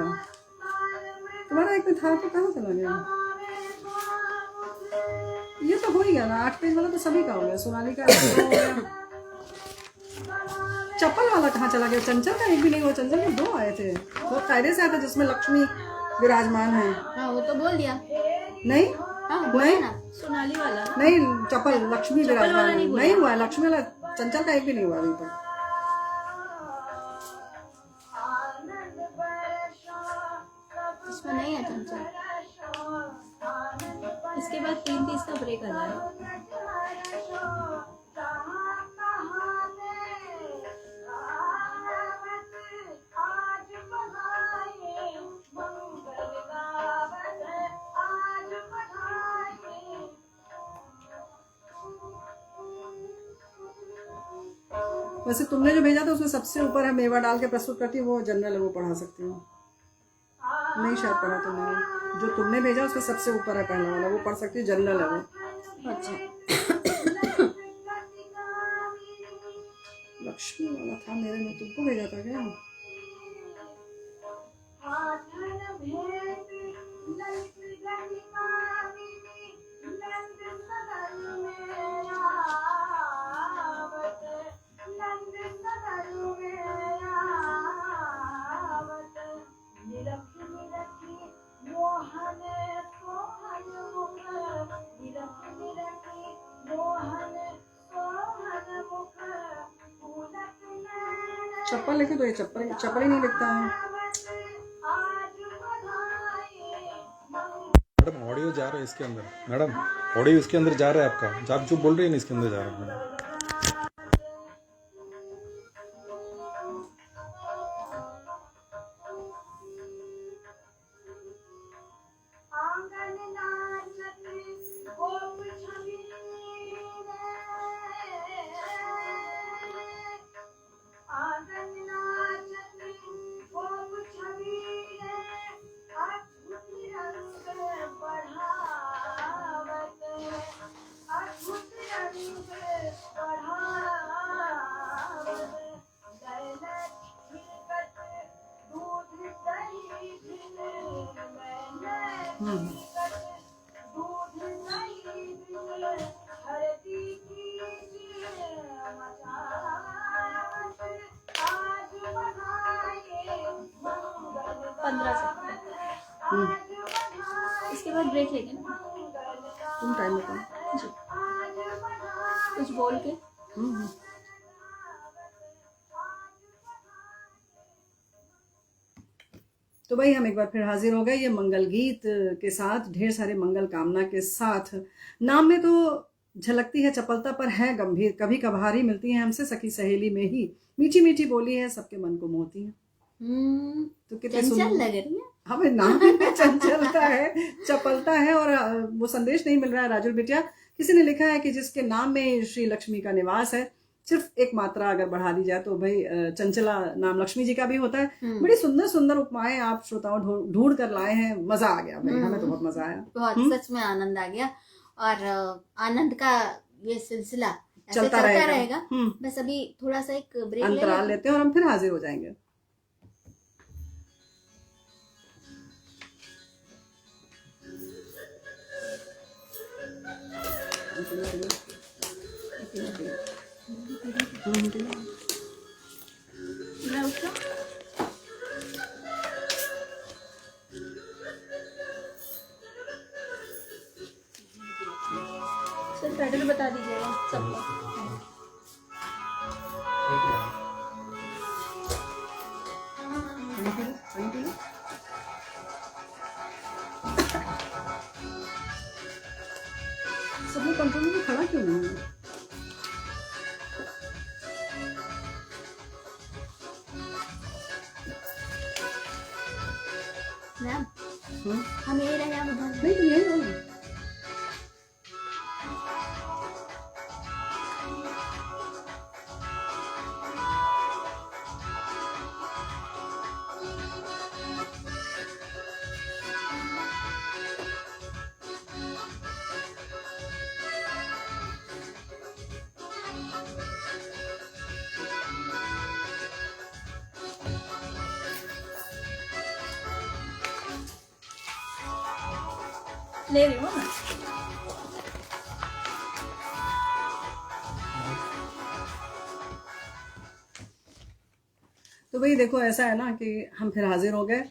तुम्हारा एक में था तो कहाँ चला गया? ये तो हो ही गया ना, 8 पेज वाला तो सभी का हो गया। सोनाली का हो गया। चप्पल वाला कहाँ चला गया? चंचल का एक भी नहीं हुआ। चंचल के 2 आए थे, बहुत कायदे से आए थे, जिसमें लक्ष्मी विराजमान है। हाँ वो तो बोल दिया। नहीं नहीं ना सोनाली वाला ना? नहीं, चप्पल लक्ष्मी विराजमान नहीं हुआ। लक्ष्मी वाला चंचल का एक भी नहीं हुआ अभी तक। इसमें नहीं है चंचल। इसके बाद 3-30 का ब्रेक आ जाएगा। वैसे तुमने जो भेजा था उसमें सबसे ऊपर है मेवा डाल के प्रस्तुत करती है, वो जनरल है, वो पढ़ा सकती हूँ। नहीं शायद पढ़ा तुमने, जो तुमने भेजा उसमें सबसे ऊपर है पहला वाला, वो पढ़ सकती है, जनरल है वो। अच्छा लक्ष्मी वाला था मेरे में, तुमको भेजा था क्या? चप्पल लिखे तो ये चप्पल ही नहीं लिखता है। मैडम ऑडियो जा रहा है इसके अंदर, मैडम ऑडियो इसके अंदर जा रहा है आपका, आप जो बोल रही है ना इसके अंदर जा रहा है मैडम। इसके बाद ब्रेक लेंगे ना, तुम टाइम बताओ कुछ बोल के। तो भाई हम एक बार फिर हाजिर हो गए ये मंगल गीत के साथ, ढेर सारे मंगल कामना के साथ। नाम में तो झलकती है चपलता पर है गंभीर, कभी कभार ही मिलती है हमसे सखी सहेली में ही, मीठी मीठी बोली है सबके मन को मोहती है। तो कितने चंचल लग रही है। हमें नाम में चंचलता है, चपलता है। और वो संदेश नहीं मिल रहा है राजुल बिटिया, किसी ने लिखा है कि जिसके नाम में श्री लक्ष्मी का निवास है, सिर्फ एक मात्रा अगर बढ़ा दी जाए तो भाई चंचला नाम लक्ष्मी जी का भी होता है। बड़ी सुंदर सुंदर उपमाएं आप श्रोताओं ढूंढ कर लाए हैं, मजा आ गया भाई, हमें तो बहुत मजा आया, बहुत सच में आनंद आ गया। और आनंद का ये सिलसिला ऐसे चलता रहेगा। बस अभी थोड़ा सा एक ब्रेक अंतराल लेते हैं और हम फिर हाजिर हो जाएंगे। टाइटल बता दीजिएगा सबको। सब लोग कंट्रोल में खड़ा क्यों नहीं है? मैम हम यही रहे, हम उधर नहीं, तुम यही हो ना। ले रही हूँ ना। तो भाई देखो ऐसा है ना कि हम फिर हाजिर हो गए,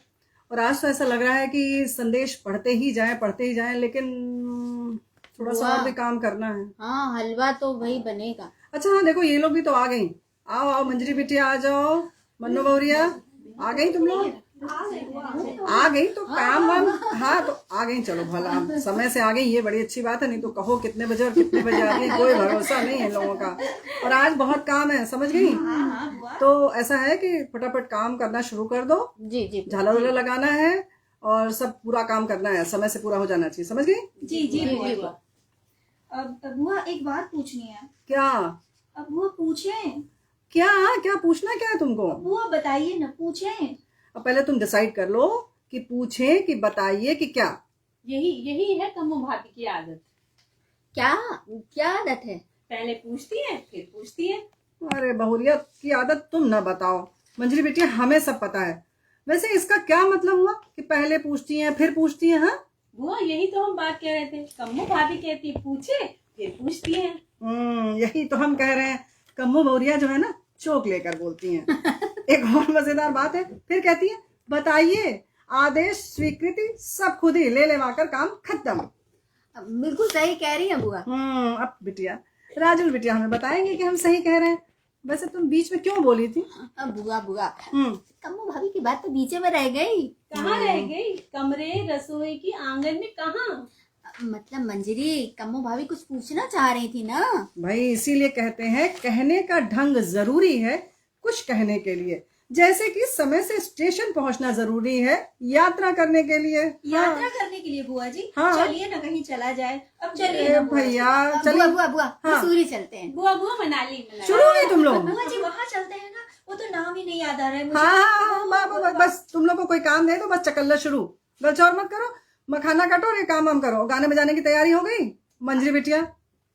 और आज तो ऐसा लग रहा है कि संदेश पढ़ते ही जाएं, लेकिन थोड़ा सा और भी काम करना है। हाँ, हलवा तो वही बनेगा। अच्छा हाँ, देखो ये लोग भी तो आ गई। आओ आओ मंजरी बिटिया आ जाओ, मन्नू बहुरिया आ गई, तुम लोग आ गई तो काम वाम, हाँ तो आ गई, चलो भला समय से आ गई, ये बड़ी अच्छी बात है। नहीं तो कहो कितने बजे और कितने बजे आ गई, कोई भरोसा नहीं है लोगों का। और आज बहुत काम है, समझ गई? तो ऐसा है कि फटाफट काम करना शुरू कर दो। जी जी, झालर वालर लगाना है और सब पूरा काम करना है, समय से पूरा हो जाना चाहिए, समझ गई? जी जी बुआ। अब बुआ एक बात पूछनी है। क्या? अब बुआ पूछे। क्या क्या पूछना क्या है तुमको? बुआ बताइए ना, पूछे। अब पहले तुम डिसाइड कर लो कि पूछे कि बताइए कि क्या। यही है कम्मो भाभी की आदत। क्या आदत है? पहले पूछती है फिर पूछती है। अरे बहुरिया की आदत तुम ना बताओ मंजरी बेटिया, हमें सब पता है। वैसे इसका क्या मतलब हुआ कि पहले पूछती हैं फिर पूछती हैं? हाँ बुआ यही तो हम बात कह रहे थे, कम्मो भाभी कहती पूछे फिर पूछती है। यही तो हम कह रहे हैं, कम्मो बहुरिया जो है ना चोक लेकर बोलती हैं। एक और मजेदार बात है, फिर कहती है बताइए, आदेश स्वीकृति सब खुद ही ले लेवाकर काम खत्म। बिल्कुल सही कह रही है बुआ। अब बिटिया राजुल बिटिया हमें बताएंगे कि हम सही कह रहे हैं। वैसे तुम बीच में क्यों बोली थी? बुआ कम्मो भाभी की बात तो बीचे में रह गई। कहाँ रह गई? कमरे रसोई की आंगन में कहाँ? मतलब मंजरी, कम्मो भाभी कुछ पूछना चाह रही थी ना भाई, इसीलिए कहते हैं कहने का ढंग जरूरी है कुछ कहने के लिए। जैसे कि समय से स्टेशन पहुंचना जरूरी है यात्रा करने के लिए। यात्रा करने के लिए बुआ जी। हाँ। चलिए ना कहीं चला जाए। अब चलिए ना बुआ जी। भैया चलिए। बुआ मसूरी चलते हैं। बुआ मनाली शुरू हुई तुम लोग? बुआ जी वहाँ चलते हैं ना, वो तो नाम ही नहीं याद आ रहा है मुझे। हाँ, बस तुम लोग को कोई काम दे तो बस चकल्ला शुरू, गलचौर मत करो, मखाना काटो और ये काम हम करो। गाने बजाने की तैयारी हो गई? मंजरी बिटिया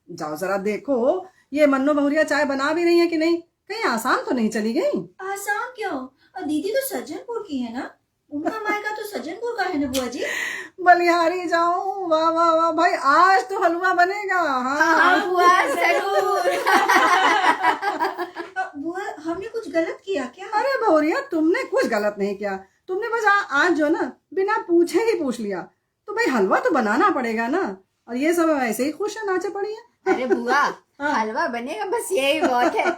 जाओ जरा देखो ये मन्नू बहुरिया चाय बना भी रही है कि नहीं, कहीं आसाम तो नहीं चली गई? आसाम क्यों? और दीदी तो सज्जनपुर की है ना, उनका मायका तो सज्जनपुर का है ना बुआ जी। बलिहारी जाऊं? वाह वाह वाह भाई, आज तो हलवा बनेगा। हाँ बुआ जरूर। बुआ हमने कुछ गलत किया क्या? अरे बहुरिया तुमने कुछ गलत नहीं किया, तुमने बस आज जो ना बिना पूछे ही पूछ लिया। तो भाई हलवा तो बनाना पड़ेगा ना, और ये सब ऐसे ही खुश है, नाचे पड़ी है। अरे बुआ हलवा बनेगा, बस यही बहुत है।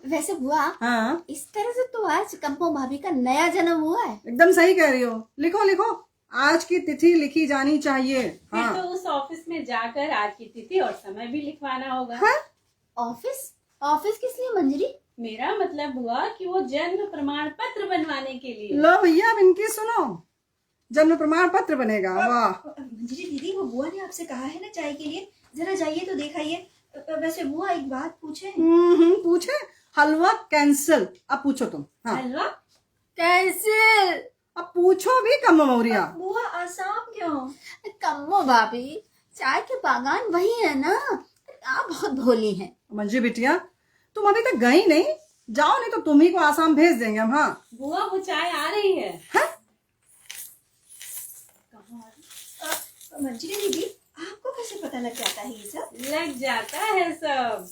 वैसे बुआ, हाँ इस तरह से तो आज कंपो भाभी का नया जन्म हुआ है। एकदम सही कह रही हो। लिखो लिखो, आज की तिथि लिखी जानी चाहिए। फिर हाँ तो उस ऑफिस में जाकर आज की तिथि और समय भी लिखवाना होगा। हाँ? ऑफिस ऑफिस किस लिए मंजरी? मेरा मतलब हुआ कि वो जन्म प्रमाण पत्र बनवाने के लिए। लो भैया, अब इनकी सुनो, जन्म प्रमाण पत्र बनेगा। वाह, मंजरी दीदी, वो बुआ ने आपसे कहा है ना चाय के लिए, जरा जाइए तो दिखाइए। वैसे बुआ एक बात पूछे? पूछे। हलवा कैंसिल। अब पूछो तुम। हाँ हलवा कैंसिल? अब पूछो भी कम मौरिया। बुआ आसाम क्यों? कम्मो भाभी, चाय के बागान वही है ना। आप बहुत भोली हैं। मंजी बिटिया, तुम अभी तक गई नहीं, जाओ नहीं तो तुम ही को आसाम भेज देंगे हम। हाँ बुआ वो चाय आ रही है। मंजरी दीदी, आपको कैसे पता लग जाता है ये सब? लग जाता है सब।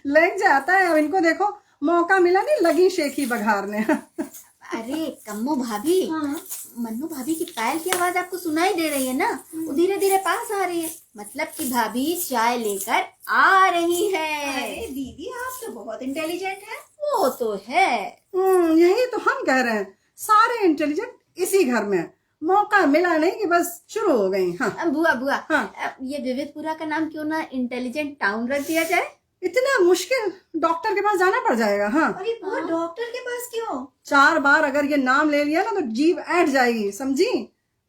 लग जाता है। अब इनको देखो, मौका मिला नहीं, लगी शेखी बघारने। अरे कम्मो भाभी, हाँ। मन्नू भाभी की पायल की आवाज आपको सुनाई दे रही है ना? वो धीरे धीरे पास आ रही है, मतलब कि भाभी चाय लेकर आ रही है। अरे दीदी, आप तो बहुत इंटेलिजेंट हैं। वो तो है। यही तो हम कह रहे हैं, सारे इंटेलिजेंट इसी घर में। मौका मिला नहीं कि बस शुरू हो गई। हाँ अब बुआ बुआ, हाँ। अब ये विविधपुरा का नाम क्यों ना इंटेलिजेंट टाउन रख दिया जाए? इतना मुश्किल, डॉक्टर के पास जाना पड़ जाएगा। हाँ अरे बुआ, डॉक्टर के पास क्यों? 4 बार अगर ये नाम ले लिया ना तो जीभ ऐंठ जाएगी, समझी?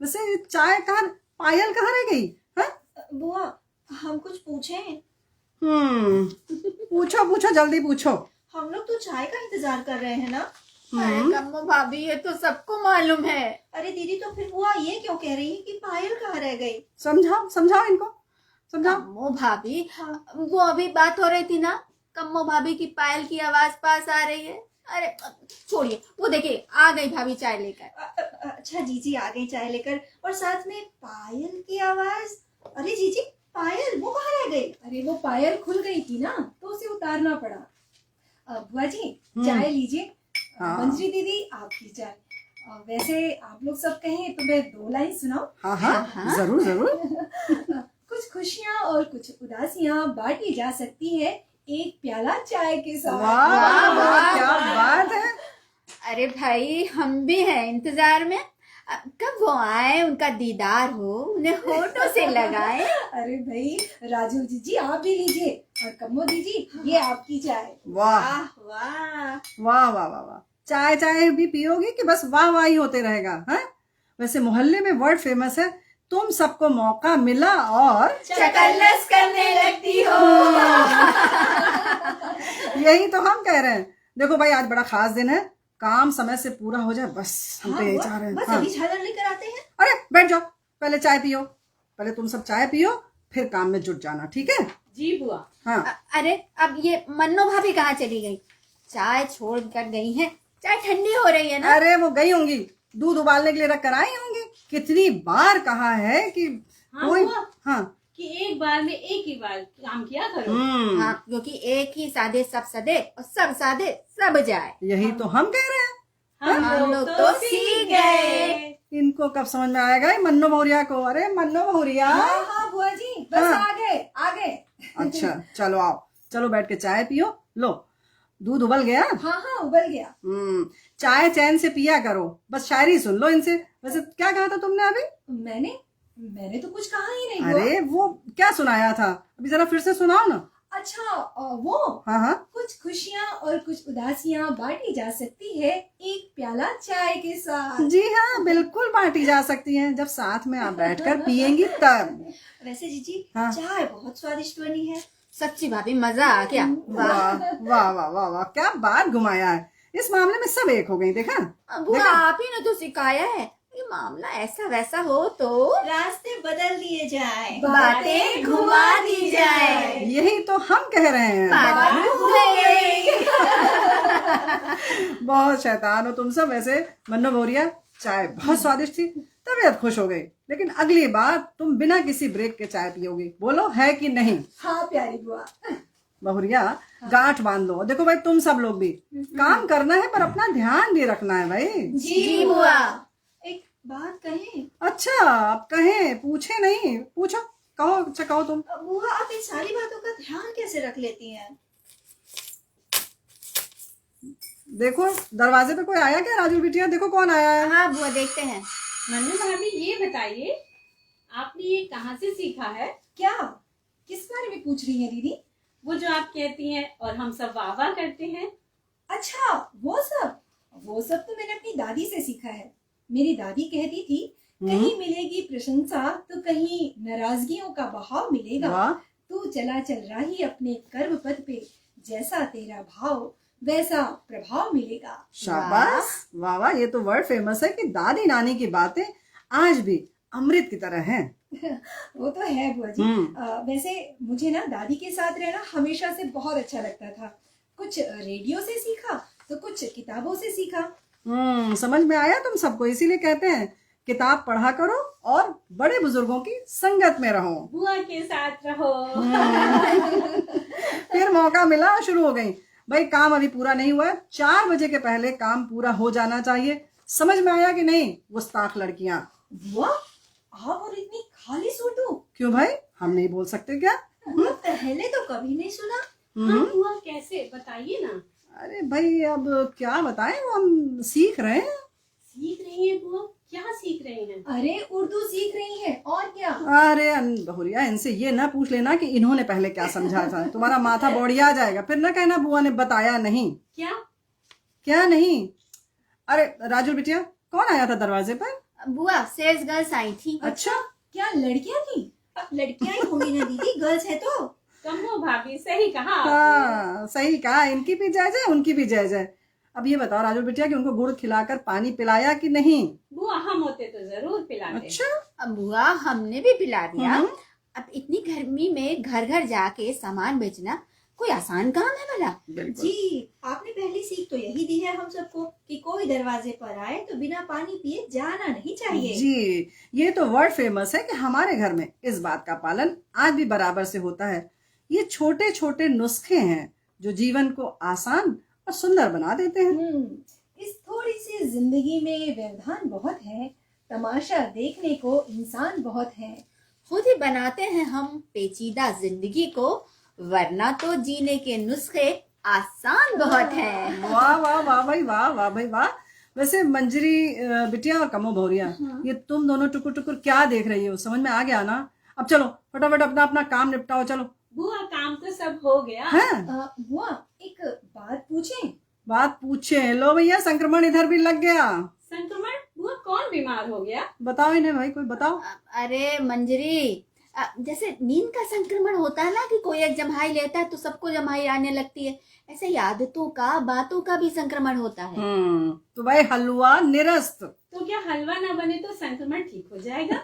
वैसे चाय कहाँ, पायल कहाँ रह गई? हाँ? बुआ, हम कुछ पूछें? पूछो पूछो, जल्दी पूछो। हम लोग तो चाय का इंतजार कर रहे हैं ना। अरे कम्मो भाभी, ये तो सबको मालूम है। अरे दीदी, तो फिर बुआ ये क्यों कह रही है कि पायल कहाँ रह गई? समझाओ समझाओ इनको, समझाओ। कम्मो भाभी, हाँ। वो अभी बात हो रही थी ना, कम्मो भाभी की पायल की आवाज पास आ रही है। अरे छोड़िए, वो देखिए आ गई भाभी चाय लेकर। अच्छा जीजी आ गई चाय लेकर, और साथ में पायल की आवाज। अरे जीजी, पायल वो कहाँ रह गई? अरे वो पायल खुल गई थी ना, तो उसे उतारना पड़ा। बुआ जी, चाय लीजिए। हाँ। मंजरी दीदी, आपकी चाय। वैसे आप लोग सब कहें तो मैं 2 लाइन सुनाऊं? हाँ हाँ, जरूर जरूर। कुछ खुशियाँ और कुछ उदासियाँ बांटी जा सकती है एक प्याला चाय के साथ। वाह वाह वाह, क्या बात है। अरे भाई, हम भी हैं इंतजार में। अब कब वो आए, उनका दीदार हो, उन्हें होठों से लगाए। अरे भाई, राजू जी आप भी लीजिए, और कम्मो दीदी ये आपकी चाय। वाह वाह। वाह वाह वाह वाह। चाय चाय भी पियोगी कि बस वाह वाह ही होते रहेगा? हाँ, वैसे मोहल्ले में वर्ड फेमस है, तुम सबको मौका मिला और चकल्लस करने लगती हो। यही तो हम कह रहे हैं। देखो भाई, आज बड़ा खास दिन है, काम समय से पूरा हो जाए, बस हम तो यही चाह रहे हैं। बस हाँ। अभी झालर लेकर आते हैं। अरे बैठ जाओ, पहले चाय पियो, पहले तुम सब चाय पियो, फिर काम में जुट जाना, ठीक है? जी बुआ। हाँ। अरे अब ये मन्नो भाभी कहाँ चली गई? चाय छोड़ कर गई है, चाय ठंडी हो रही है ना। अरे वो गई होंगी, दूध उबालने के लिए रख कर आई होंगी। कितनी बार कहा है कि हाँ कोई। बुआ, हाँ कि एक बार में एक ही बार काम किया करो। हाँ, क्योंकि एक ही सादे सब सदे और सब सादे सब जाए। यही तो हम कह रहे हैं। हम लोग तो सीख गए। इनको कब समझ में आएगा ये मन्नो भौरिया को? अरे मन्नो भौरिया। हाँ बुआ जी, बस हाँ। आ गए। अच्छा चलो आओ, चलो बैठ के चाय पियो। लो, दूध उबल गया? हाँ उबल गया। चाय चैन से पिया करो, बस शायरी सुन लो इनसे। वैसे क्या कहा था तुमने अभी? मैंने तो कुछ कहा ही नहीं बुआ। अरे वो क्या सुनाया था, अभी जरा फिर से सुनाओ ना। अच्छा, वो हाँ हाँ। कुछ खुशियाँ और कुछ उदासियाँ बांटी जा सकती है एक प्याला चाय के साथ। जी हाँ, बिल्कुल बांटी जा सकती हैं, जब साथ में आप बैठकर पियेंगी तब। वैसे जीजी, हाँ। चाय बहुत स्वादिष्ट बनी है। सच्ची भाभी, मजा आ गया। वाह वाह वाह वाह वाह, क्या बात घुमाया है। इस मामले में सब एक हो गई, देखा? बुआ, आप ही ने तो सिखाया है, ये मामला ऐसा वैसा हो तो रास्ते बदल दिए जाए, बातें घुमा दी जाए। यही तो हम कह रहे हैं। बात हो गई। बहुत शैतान हो तुम सब। वैसे मन्नो भौरिया, चाय बहुत स्वादिष्ट थी, तबीयत खुश हो गई, लेकिन अगली बार तुम बिना किसी ब्रेक के चाय पियोगी, बोलो है कि नहीं? हाँ प्यारी बुआ। बहुरिया, गांठ बांध लो। देखो भाई, तुम सब लोग भी काम करना है, पर अपना ध्यान भी रखना है भाई। जी बुआ। एक बात कहें? अच्छा, आप कहें, पूछे नहीं, पूछो, कहो। अच्छा कहो तुम। बुआ, आप इन सारी बातों का ध्यान कैसे रख लेती हैं? देखो दरवाजे पे कोई आया क्या राजू बिटिया? देखो कौन आया है। हाँ बुआ देखते हैं। मन्नू भाभी ये बताइए आपने ये कहाँ से सीखा है? क्या? किस बारे में पूछ रही है दीदी? वो जो आप कहती हैं और हम सब वाह वाह करते हैं। अच्छा, वो सब तो मैंने अपनी दादी से सीखा है। मेरी दादी कहती थी, कहीं मिलेगी प्रशंसा तो कहीं नाराजगियों का बहाव मिलेगा। वाह। तू चला चल राही अपने कर्म पथ पे, जैसा तेरा भाव वैसा प्रभाव मिलेगा। शाबाश, वाह वाह, ये तो वर्ड फेमस है कि दादी नानी की बातें आज भी अमृत की तरह हैं। वो तो है बुआ जी। वैसे मुझे ना दादी के साथ रहना हमेशा से बहुत अच्छा लगता था। कुछ रेडियो से सीखा तो कुछ किताबों से सीखा। समझ में आया तुम सबको, इसीलिए कहते हैं किताब पढ़ा करो और बड़े बुजुर्गों की संगत में रहो। बुआ के साथ रहो। फिर मौका मिला, शुरू हो गई। भाई काम अभी पूरा नहीं हुआ है, 4 बजे के पहले काम पूरा हो जाना चाहिए। समझ में आया कि नहीं गुस्ताख लड़कियां? बुआ, आप और इतनी खालिश उर्दू? क्यों भाई, हम नहीं बोल सकते क्या? पहले तो कभी नहीं सुना। हाँ बुआ कैसे बताइए ना। अरे भाई अब क्या बताएं, वो हम सीख रहे हैं। सीख रही है बुआ? क्या सीख रही हैं? अरे उर्दू सीख रही है और क्या। अरे बहुरिया, इनसे ये ना पूछ लेना कि इन्होंने पहले क्या समझा था, तुम्हारा माथा बौड़िया जाएगा। फिर ना कहना बुआ ने बताया नहीं। क्या नहीं? अरे राजू बिटिया, कौन आया था दरवाजे पर? बुआ सेल्स गर्ल्स आई थी। अच्छा, क्या लड़कियां थी? लड़कियां ही होंगी ना दीदी, गर्ल्स है तो। कम्मो भाभी सही कहा। हाँ सही कहा, इनकी भी जय जय उनकी भी जय जय। अब ये बताओ राजू बिटिया कि उनको गुड़ खिलाकर पानी पिलाया कि नहीं? बुआ हम होते तो जरूर पिलाते। अच्छा, अब बुआ हमने भी पिला दिया। अब इतनी गर्मी में घर घर जाके सामान बेचना कोई आसान काम है भला? बिल्कुल। जी, आपने पहली सीख तो यही दी है हम सबको कि कोई दरवाजे पर आए तो बिना पानी पिए जाना नहीं चाहिए। जी, ये तो वर्ड फेमस है कि हमारे घर में इस बात का पालन आज भी बराबर से होता है। ये छोटे छोटे नुस्खे हैं जो जीवन को आसान और सुंदर बना देते हैं। इस थोड़ी सी जिंदगी में व्यवधान बहुत है, तमाशा देखने को इंसान बहुत है। खुद ही बनाते हैं हम पेचीदा जिंदगी को, वरना तो जीने के नुस्खे आसान बहुत हैं। वाह वाह वाह भाई वाह, वाह भाई वाह। वैसे मंजरी बिटिया और कमो भौरिया, ये तुम दोनों टुकुर टुकुर क्या देख रही हो? समझ में आ गया ना? अब चलो फटाफट अपना अपना काम निपटाओ, चलो। बुआ काम तो सब हो गया है? बुआ एक बात पूछें? बात पूछे। लो भैया, संक्रमण इधर भी लग गया। संक्रमण? बुआ कौन बीमार हो गया? बताओ इन्हें भाई, कोई बताओ। अरे मंजरी, जैसे नींद का संक्रमण होता है ना कि कोई एक जम्हाई लेता है तो सबको जम्हाई आने लगती है, ऐसे ही आदतों का बातों का भी संक्रमण होता है। तो भाई हलवा निरस्त। तो क्या हलवा ना बने तो संक्रमण ठीक हो जाएगा?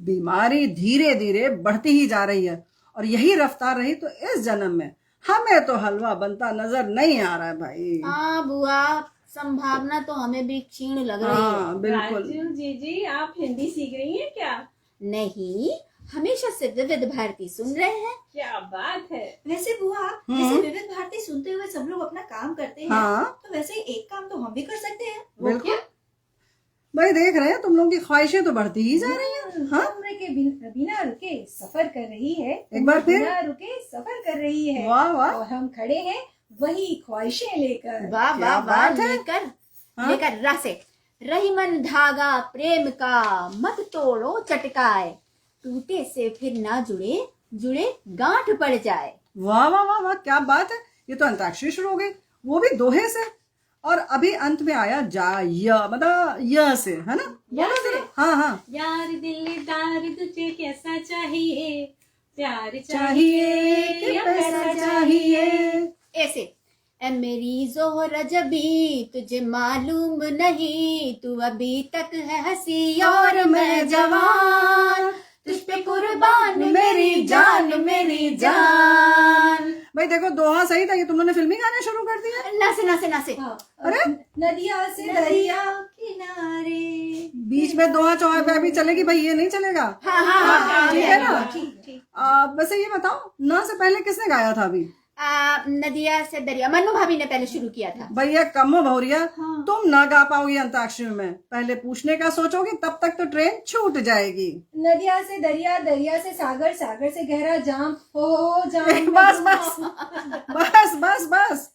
बीमारी धीरे धीरे बढ़ती ही जा रही है और यही रफ्तार रही तो इस जन्म में हमें तो हलवा बनता नजर नहीं आ रहा है भाई। हाँ बुआ, संभावना तो हमें भी क्षीण लग रही है। बिल्कुल। राजू जी आप हिंदी सीख रही हैं क्या? नहीं, हमेशा से विविध भारती सुन रहे हैं। क्या बात है। वैसे बुआ, जैसे विविध भारती सुनते हुए सब लोग अपना काम करते हैं, हाँ। तो वैसे एक काम तो हम भी कर सकते हैं। बिल्कुल भाई, देख रहे हैं तुम लोगों की ख्वाहिशें तो बढ़ती ही जा रही हैं। हाँ? उम्र के बिना रुके सफर कर रही है, एक बार फिर। बिना रुके सफर कर रही है। वाह वाह, और हम खड़े हैं वही ख्वाहिशें लेकर। वाह क्या वाह वाह, बात है। लेकर हाँ? लेकर रसे रही मन धागा प्रेम का, मत तोड़ो चटकाए, टूटे से फिर ना जुड़े, जुड़े गांठ पड़ जाए। वाह वाह वाह वाह, क्या बात है। ये तो अंताक्षरी शुरू हो गई, वो भी दोहे से, और अभी अंत में आया जा य, मतलब य से, है ना? बोलो जरा। हाँ हाँ। यार दिलदार तुझे कैसा चाहिए, प्यार चाहिए कि या पैसा चाहिए। ऐसे ए मेरी जोहरा जबी, तुझे मालूम नहीं, तू अभी तक है हंसी और मैं जवान, तुझ पे कुर्बान मेरी जान, मेरी जान। भाई देखो, दोहा सही था, ये तुम लोगों ने फिल्मी गाने शुरू कर दिए। नासे नासे नासे। हाँ, अरे? नदिया से दरिया किनारे। बीच में दोहा चौहा पे अभी चलेगी भाई, ये नहीं चलेगा। हाँ हाँ हाँ, ठीक है ना? ठीक। वैसे ये बताओ, ना से पहले किसने गाया था अभी? नदिया से दरिया मन्नू भाभी ने पहले शुरू किया था। भैया कम भौरिया, तुम ना गा पाओगी अंताक्षरी में। पहले पूछने का सोचोगी, तब तक तो ट्रेन छूट जाएगी। नदिया से दरिया, दरिया से सागर, सागर से गहरा जाम, हो जाम। बस बस बस बस बस।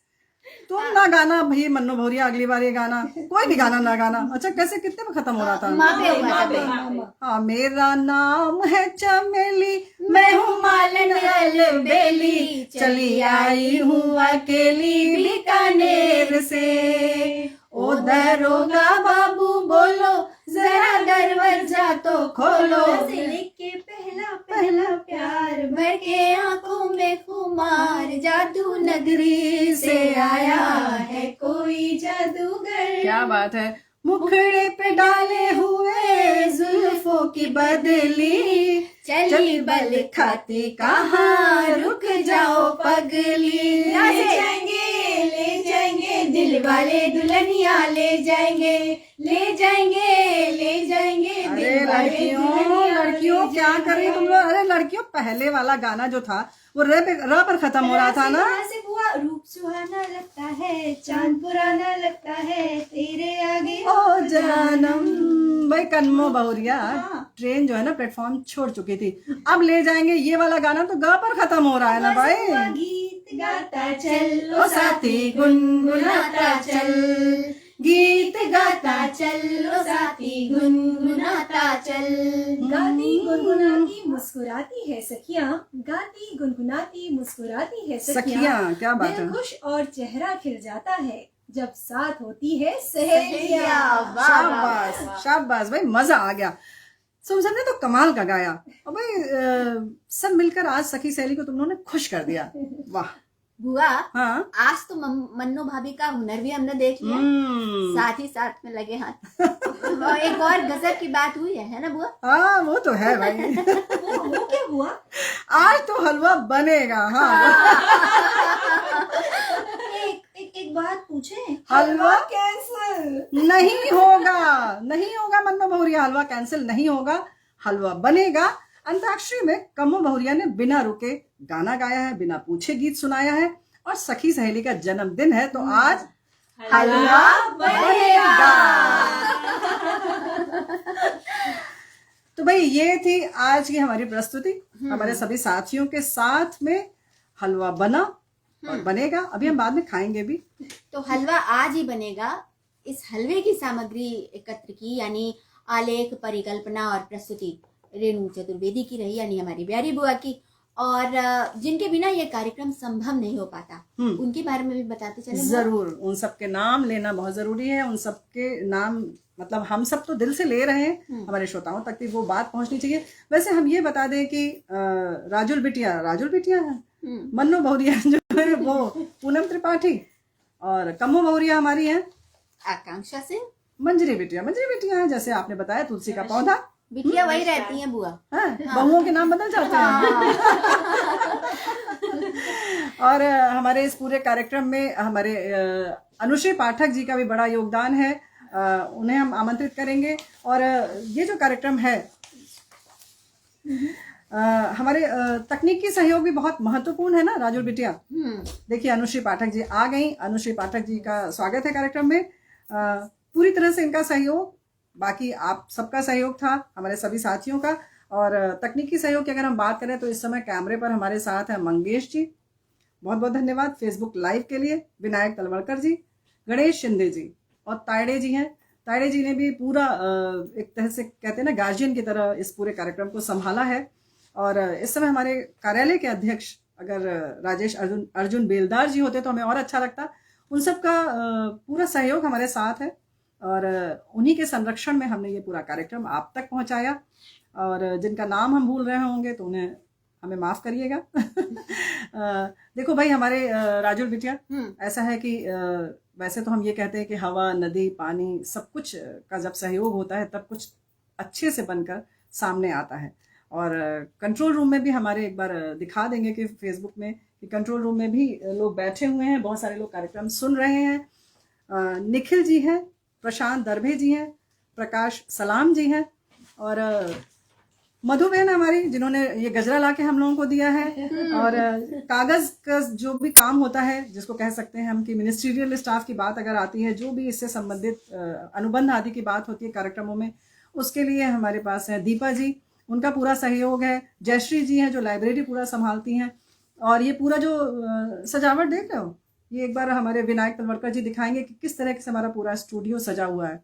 तुम ना गाना भाई मन्नू भौरिया, अगली बार ये गाना, कोई भी गाना ना गाना। अच्छा कैसे, कितने में खत्म हो रहा था? माँ पे हुआ था। हाँ, मेरा नाम है चमेली, मैं हूँ मालन अलबेली, चली आई हूँ अकेली बीकानेर से। ओ दरोगा बाबू बोलो, जरा दरवाजा तो खोलो, लेके पहला पहला प्यार भर के आंखों में खुमार, जादू नगरी से आया है कोई जादूगर। क्या बात है। मुखड़े पे डाले हुए जुल्फों की बदली, चली बल खाती कहाँ, रुक जाओ पगली। ले जाएंगे दिल वाले दुल्हनिया, ले जाएंगे ले जाएंगे ले जाएंगे अरे दिल वाले दुल्हनिया, लड़कियों क्या कर रही तुम लोग? अरे लड़कियों, पहले वाला गाना जो था वो र पर खत्म हो रहा था ना। से बुआ, रूप सुहाना लगता है, चांद पुराना लगता है, तेरे आगे ओ जानम। भाई कन्मो बहुरिया, ट्रेन जो है ना प्लेटफॉर्म छोड़ चुकी थी, अब ले जाएंगे ये वाला गाना तो ग पर खत्म हो रहा है ना भाई। गीत गाता चल ओ साथी गुनगुनाता चल, गीत गाता चल ओ साथी गुनगुनाता चल। गाती गुनगुनाती मुस्कुराती है सखियां, गाती गुनगुनाती मुस्कुराती है सखियां, सखियां, क्या बात दिल है। खुश और चेहरा खिल जाता है जब साथ होती है सहेलियां। शाबाश शाबाश भाई, मजा आ गया। तुम सबने तो कमाल का गाया और भाई सब मिलकर आज सखी सहेली को तुम लोगों ने खुश कर दिया। वाह। बुआ, हाँ, आज तो मन्नू भाभी का हुनर भी हमने देख लिया, साथ ही साथ में लगे हाथ। और एक और गजब की बात हुई है ना बुआ? हाँ वो तो है भाई। वो क्या हुआ? आज तो हलवा बनेगा। हाँ, एक बात पूछे, हलवा कैंसल नहीं होगा, नहीं होगा मन्नो बहुरिया, हलवा कैंसिल नहीं होगा, हलवा बनेगा। अंताक्षरी में कम्मो बहुरिया ने बिना रुके गाना गाया है, बिना पूछे गीत सुनाया है, और सखी सहेली का जन्मदिन है तो आज हलवा बनेगा। तो भाई ये थी आज की हमारी प्रस्तुति, हमारे सभी साथियों के साथ में हलवा बना और बनेगा, अभी हम बाद में खाएंगे भी। तो हलवा आज ही बनेगा। इस हलवे की सामग्री एकत्र की, यानी आलेख, परिकल्पना और प्रस्तुति रेणु चतुर्वेदी की रही, यानी हमारी प्यारी बुआ की। और जिनके बिना ये कार्यक्रम संभव नहीं हो पाता, उनके बारे में भी बताते चले। जरूर, उन सबके नाम लेना बहुत जरूरी है। उन सबके नाम मतलब हम सब तो दिल से ले रहे हैं, हमारे श्रोताओं तक भी वो बात पहुंचनी चाहिए। वैसे हम ये बता दें कि राजुल बिटिया है, मन्नू बहुरिया जो है वो पूनम त्रिपाठी, और कम्मो बहुरिया हमारी है आकांक्षा सिंह। मंजरी बिटिया है, जैसे आपने बताया तुलसी का पौधा। बिटिया वही रहती हैं बुआ। हाँ, बहुओं के नाम बदल जाते हैं। और हमारे इस पूरे कार्यक्रम में हमारे अनुश्री पाठक जी का भी बड़ा योगदान है, उन्हें हम आमंत्रित करेंगे। और ये जो कार्यक्रम है हमारे तकनीकी सहयोग भी बहुत महत्वपूर्ण है ना राजुल बिटिया। देखिए अनुश्री पाठक जी आ गई, अनुश्री पाठक जी का स्वागत है कार्यक्रम में। पूरी तरह से इनका सहयोग, बाकी आप सबका सहयोग था, हमारे सभी साथियों का। और तकनीकी सहयोग की अगर हम बात करें तो इस समय कैमरे पर हमारे साथ है मंगेश जी, बहुत बहुत धन्यवाद। फेसबुक लाइव के लिए विनायक तलवड़कर जी, गणेश शिंदे जी और तायड़े जी हैं। तायड़े जी ने भी पूरा एक तरह से कहते हैं ना गार्जियन की तरह इस पूरे कार्यक्रम को संभाला है। और इस समय हमारे कार्यालय के अध्यक्ष अगर राजेश अर्जुन बेलदार जी होते तो हमें और अच्छा लगता। उन सब का पूरा सहयोग हमारे साथ है और उन्हीं के संरक्षण में हमने ये पूरा कार्यक्रम आप तक पहुंचाया। और जिनका नाम हम भूल रहे होंगे तो उन्हें हमें माफ करिएगा। देखो भाई हमारे राजुल बिटिया, ऐसा है कि वैसे तो हम ये कहते हैं कि हवा, नदी, पानी सब कुछ का जब सहयोग होता है तब कुछ अच्छे से बनकर सामने आता है। और कंट्रोल रूम में भी हमारे एक बार दिखा देंगे कि फेसबुक में कि कंट्रोल रूम में भी लोग बैठे हुए हैं, बहुत सारे लोग कार्यक्रम सुन रहे हैं। निखिल जी हैं, प्रशांत दरभे जी हैं, प्रकाश सलाम जी हैं और मधु बहन हमारी जिन्होंने ये गजरा लाके हम लोगों को दिया है। और कागज का जो भी काम होता है जिसको कह सकते हैं हम कि मिनिस्ट्रियल स्टाफ की बात अगर आती है, जो भी इससे संबंधित अनुबंध आदि की बात होती है कार्यक्रमों में, उसके लिए हमारे पास है दीपा जी, उनका पूरा सहयोग है। जयश्री जी हैं जो लाइब्रेरी पूरा संभालती हैं। और ये पूरा जो सजावट देख रहे हो ये एक बार हमारे विनायक तलवलकर जी दिखाएंगे कि किस तरह से हमारा पूरा स्टूडियो सजा हुआ है।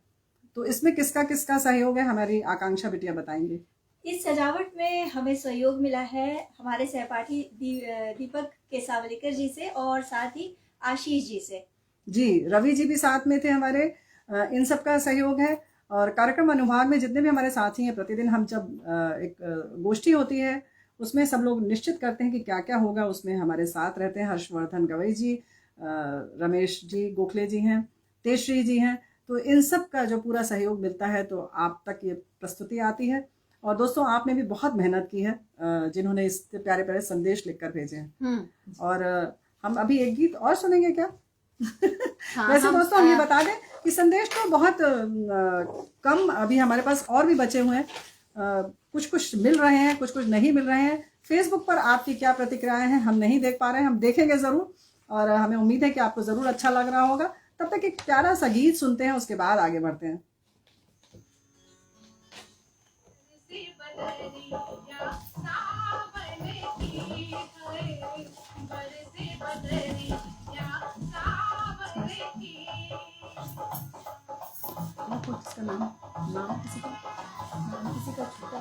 तो इसमें किसका किसका सहयोग है, हमारी आकांक्षा बिटिया बताएंगे। इस सजावट में हमें सहयोग मिला है हमारे सहपाठी दीपक केसावलेकर जी से और साथ ही आशीष जी से। जी, रवि जी भी साथ में थे हमारे। इन सब का सहयोग है। और कार्यक्रम अनुभाग में जितने भी हमारे साथी हैं, प्रतिदिन हम जब एक गोष्ठी होती है उसमें सब लोग निश्चित करते हैं कि क्या क्या होगा, उसमें हमारे साथ रहते हैं हर्षवर्धन गवई जी, रमेश जी गोखले जी हैं, तेजश्री जी हैं। तो इन सब का जो पूरा सहयोग मिलता है तो आप तक ये प्रस्तुति आती है। और दोस्तों, आपने भी बहुत मेहनत की है, जिन्होंने इस प्यारे प्यारे संदेश लिखकर भेजे हैं। और हम अभी एक गीत और सुनेंगे क्या? हाँ, वैसे दोस्तों हम ये बता दें कि संदेश तो बहुत कम अभी हमारे पास और भी बचे हुए हैं। कुछ कुछ मिल रहे हैं, कुछ कुछ नहीं मिल रहे हैं। फेसबुक पर आपकी क्या प्रतिक्रियाएं हैं हम नहीं देख पा रहे हैं, हम देखेंगे जरूर। और हमें उम्मीद है कि आपको जरूर अच्छा लग रहा होगा। तब तक एक प्यारा सा गीत सुनते हैं, उसके बाद आगे बढ़ते हैं। किसी का छूटा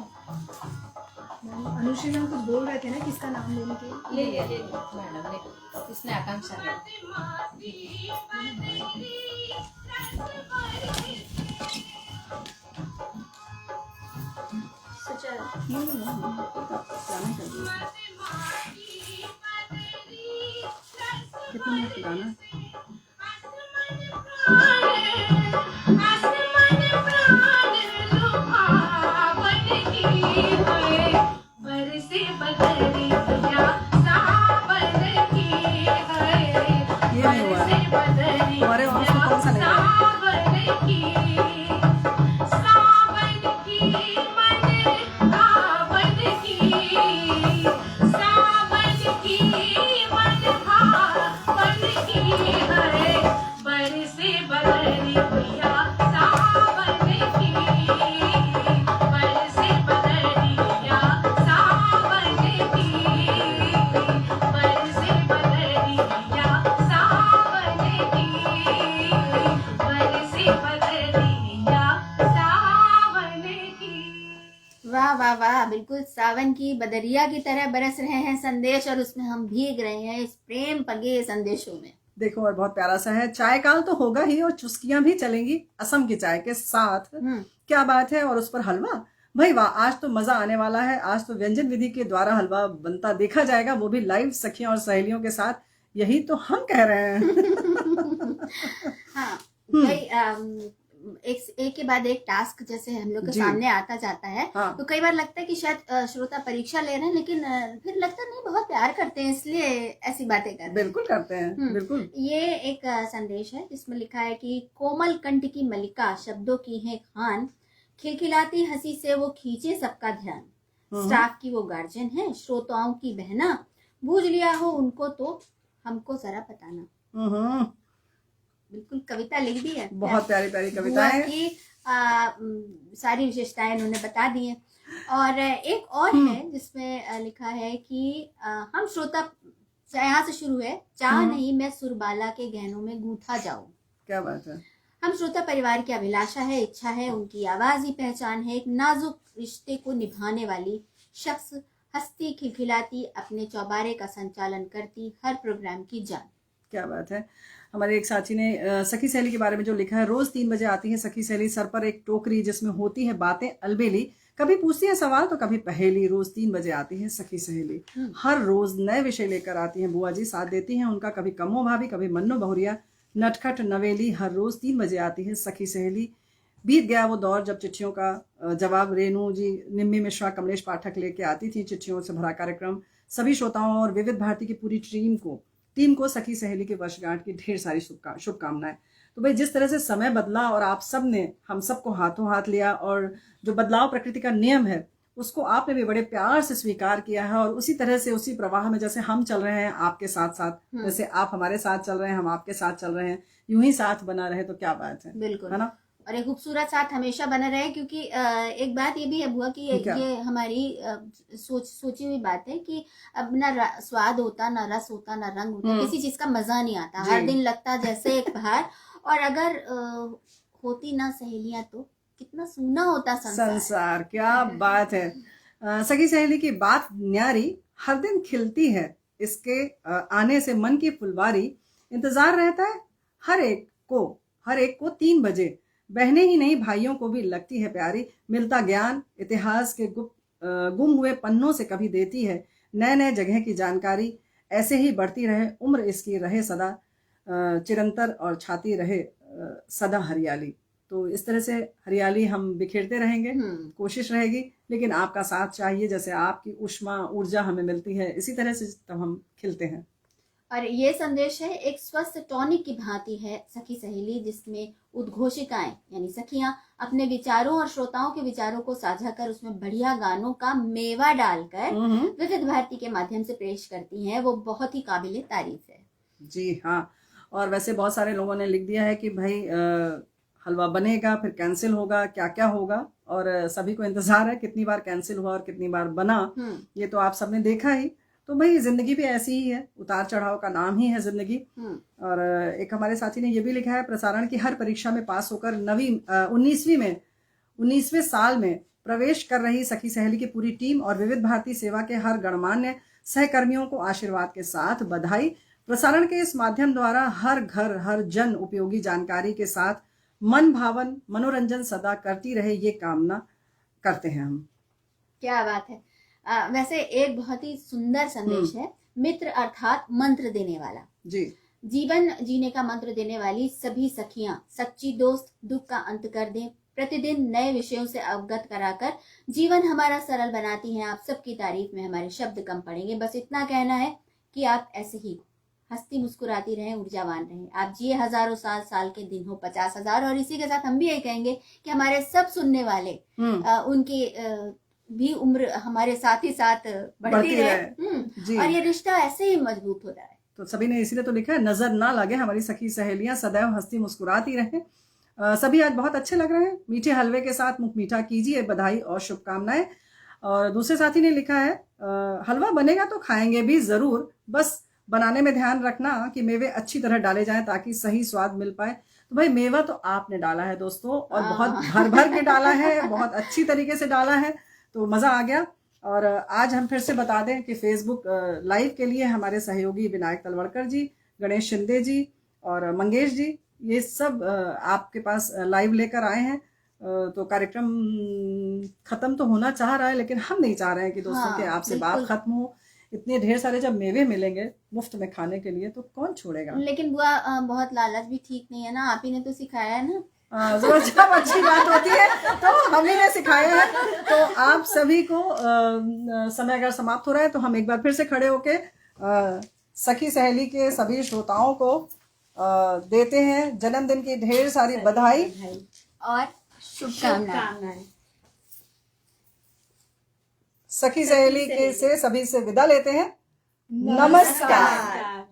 अनुश्री मैम कुछ बोल रहे थे ना, किसका नाम लेने के? ले मैडम ने, इसने आकांक्षा है। कितना पुराना हमारे और उसमें कौन सा नहीं है? वाह वाह, बिल्कुल सावन की बदरिया की तरह बरस रहे हैं संदेश, और उसमें हम भीग रहे हैं इस प्रेम पगे संदेशों में। देखो, और बहुत प्यारा सा है। चाय काल तो होगा ही और चुस्कियां भी चलेंगी असम की चाय के साथ। क्या बात है। और उस पर हलवा, भाई वाह, आज तो मजा आने वाला है। आज तो व्यंजन विधि के द्वारा हलवा बनता देखा जाएगा, वो भी लाइव सखियों और सहेलियों के साथ। यही तो हम कह रहे हैं। हाँ, भाई एक के बाद एक टास्क जैसे हम लोग के सामने आता जाता है। हाँ। तो कई बार लगता है कि शायद श्रोता परीक्षा ले रहे हैं, लेकिन फिर लगता नहीं, बहुत प्यार करते हैं इसलिए ऐसी बातें करते हैं। बिल्कुल करते हैं, बिल्कुल। ये एक संदेश है जिसमें लिखा है कि कोमल कंठ की मलिका शब्दों की है खान, खिलखिलाती हंसी से वो खींचे सबका ध्यान, स्टाफ की वो गार्जियन है, श्रोताओं की बहना, बूझ लिया हो उनको तो हमको जरा बताना। बिल्कुल कविता लिख दी है, बहुत प्यारी प्यारी कविता है की सारी विशेषताएं उन्होंने बता दी है। और एक और है जिसमें लिखा है कि हम श्रोता, यहाँ से शुरू है, चाह नहीं मैं सुरबाला के गहनों में गूंथा जाऊं। क्या बात है। हम श्रोता परिवार की अभिलाषा है, इच्छा है, उनकी आवाज ही पहचान है, एक नाजुक रिश्ते को निभाने वाली शख्स, हंसती खिलखिलाती अपने चौबारे का संचालन करती, हर प्रोग्राम की जान। क्या बात है। हमारे एक साथी ने सखी सहेली के बारे में जो लिखा है, रोज 3 बजे आती है सखी सहेली, सर पर एक टोकरी जिसमें होती है बातें अलबेली, कभी पूछती है सवाल तो कभी पहेली, रोज 3 बजे आती है सखी सहेली, हर रोज नए विषय लेकर आती हैं बुआ जी, साथ देती हैं उनका कभी कम्मो भाभी, कभी मन्नो बहुरिया, नटखट नवेली, हर रोज 3 बजे आती है सखी सहेली। बीत गया वो दौर जब चिट्ठियों का जवाब रेणु जी, निम्मी मिश्रा, कमलेश पाठक लेके आती थी चिट्ठियों से भरा कार्यक्रम। सभी श्रोताओं और विविध भारती की पूरी टीम को सखी सहेली की वर्षगांठ की ढेर सारी शुभकामनाएं। तो भाई, जिस तरह से समय बदला और आप सब ने हम सबको हाथों हाथ लिया, और जो बदलाव प्रकृति का नियम है उसको आपने भी बड़े प्यार से स्वीकार किया है, और उसी तरह से उसी प्रवाह में जैसे हम चल रहे हैं आपके साथ साथ, जैसे आप हमारे साथ चल रहे हैं, हम आपके साथ चल रहे हैं, यूं ही साथ बना रहे तो क्या बात है, बिल्कुल है ना। और एक खूबसूरत साथ हमेशा बना रहे, क्योंकि एक बात ये भी है बुआ कि क्या? ये हमारी सोची हुई बात है कि अब ना स्वाद होता, ना रस होता, ना रंग होता, किसी चीज का मजा नहीं आता, जी। हर दिन लगता जैसे एक बाहर। और अगर होती ना सहेलियां तो कितना सूना होता संसार। क्या बात है। सखी सहेली की बात न्यारी, हर दिन खिलती है, इसके आने से मन की फुलवारी। इंतजार रहता है हर एक को 3 बजे। बहने ही नहीं भाइयों को भी लगती है प्यारी। मिलता ज्ञान इतिहास के गुम हुए पन्नों से कभी देती है नए नए जगह की जानकारी। ऐसे ही बढ़ती रहे उम्र इसकी, रहे सदा चिरंतर और छाती रहे सदा हरियाली। तो इस तरह से हरियाली हम बिखेरते रहेंगे, कोशिश रहेगी, लेकिन आपका साथ चाहिए। जैसे आपकी उष्मा ऊर्जा हमें मिलती है, इसी तरह से तब हम खिलते हैं। और ये संदेश है एक स्वस्थ टॉनिक की भांति है सखी सहेली, जिसमें उद्घोषिकाएं यानी सखियां अपने विचारों और श्रोताओं के विचारों को साझा कर उसमें बढ़िया गानों का मेवा डालकर विविध भारती के माध्यम से पेश करती हैं। वो बहुत ही काबिले तारीफ है। जी हाँ। और वैसे बहुत सारे लोगों ने लिख दिया है कि भाई हलवा बनेगा फिर कैंसिल होगा, क्या क्या होगा, और सभी को इंतजार है कितनी बार कैंसिल हुआ और कितनी बार बना। ये तो आप सबने देखा ही। तो भाई जिंदगी भी ऐसी ही है, उतार चढ़ाव का नाम ही है जिंदगी। और एक हमारे साथी ने ये भी लिखा है, प्रसारण की हर परीक्षा में पास होकर 19वें साल में प्रवेश कर रही सखी सहेली की पूरी टीम और विविध भारती सेवा के हर गणमान्य सहकर्मियों को आशीर्वाद के साथ बधाई। प्रसारण के इस माध्यम द्वारा हर घर हर जन उपयोगी जानकारी के साथ मन भावन मनोरंजन सदा करती रहे, ये कामना करते हैं हम। क्या बात है। वैसे एक बहुत ही सुंदर संदेश है, मित्र अर्थात मंत्र देने वाला। जी। जीवन जीने का मंत्र देने वाली सभी सखियां सच्ची दोस्त, दुख का अंत कर दें, प्रतिदिन नए विषयों से अवगत कराकर जीवन हमारा सरल बनाती हैं। आप सबकी तारीफ में हमारे शब्द कम पड़ेंगे। बस इतना कहना है कि आप ऐसे ही हंसती मुस्कुराती रहें, ऊर्जावान रहें। आप जिए हजारों साल के दिन हो 50,000। और इसी के साथ हम भी यही कहेंगे कि हमारे सब सुनने वाले उनकी भी उम्र हमारे साथ ही साथ बढ़ती रहे। और ये रिश्ता ऐसे ही मजबूत हो रहा है। तो सभी ने इसीलिए तो लिखा है, नजर ना लगे हमारी सखी सहेलियां सदैव हंसती मुस्कुराती रहें। सभी आज बहुत अच्छे लग रहे हैं। मीठे हलवे के साथ मुख मीठा कीजिए, बधाई और शुभकामनाएं। और दूसरे साथी ने लिखा है, हलवा बनेगा तो खाएंगे भी जरूर, बस बनाने में ध्यान रखना कि मेवे अच्छी तरह डाले जाएं ताकि सही स्वाद मिल पाए। तो भाई मेवा तो आपने डाला है दोस्तों, और बहुत भर भर के डाला है, बहुत अच्छी तरीके से डाला है, तो मजा आ गया। और आज हम फिर से बता दें कि फेसबुक लाइव के लिए हमारे सहयोगी विनायक तलवड़कर जी, गणेश शिंदे जी और मंगेश जी, ये सब आपके पास लाइव लेकर आए हैं। तो कार्यक्रम खत्म तो होना चाह रहा है, लेकिन हम नहीं चाह रहे हैं कि दोस्तों के आपसे बात खत्म हो। इतने ढेर सारे जब मेवे मिलेंगे मुफ्त में खाने के लिए तो कौन छोड़ेगा। लेकिन बुआ बहुत लालच भी ठीक नहीं है ना, आप ही ने तो सिखाया है ना। जब अच्छी बात होती है तो हम ही ने सिखाया है। तो आप सभी को समय अगर समाप्त हो रहा है तो हम एक बार फिर से खड़े होके सखी सहेली के सभी श्रोताओं को देते हैं जन्मदिन की ढेर सारी बधाई और शुभकामनाएं। सखी सहेली के से सभी से विदा लेते हैं। नमस्कार।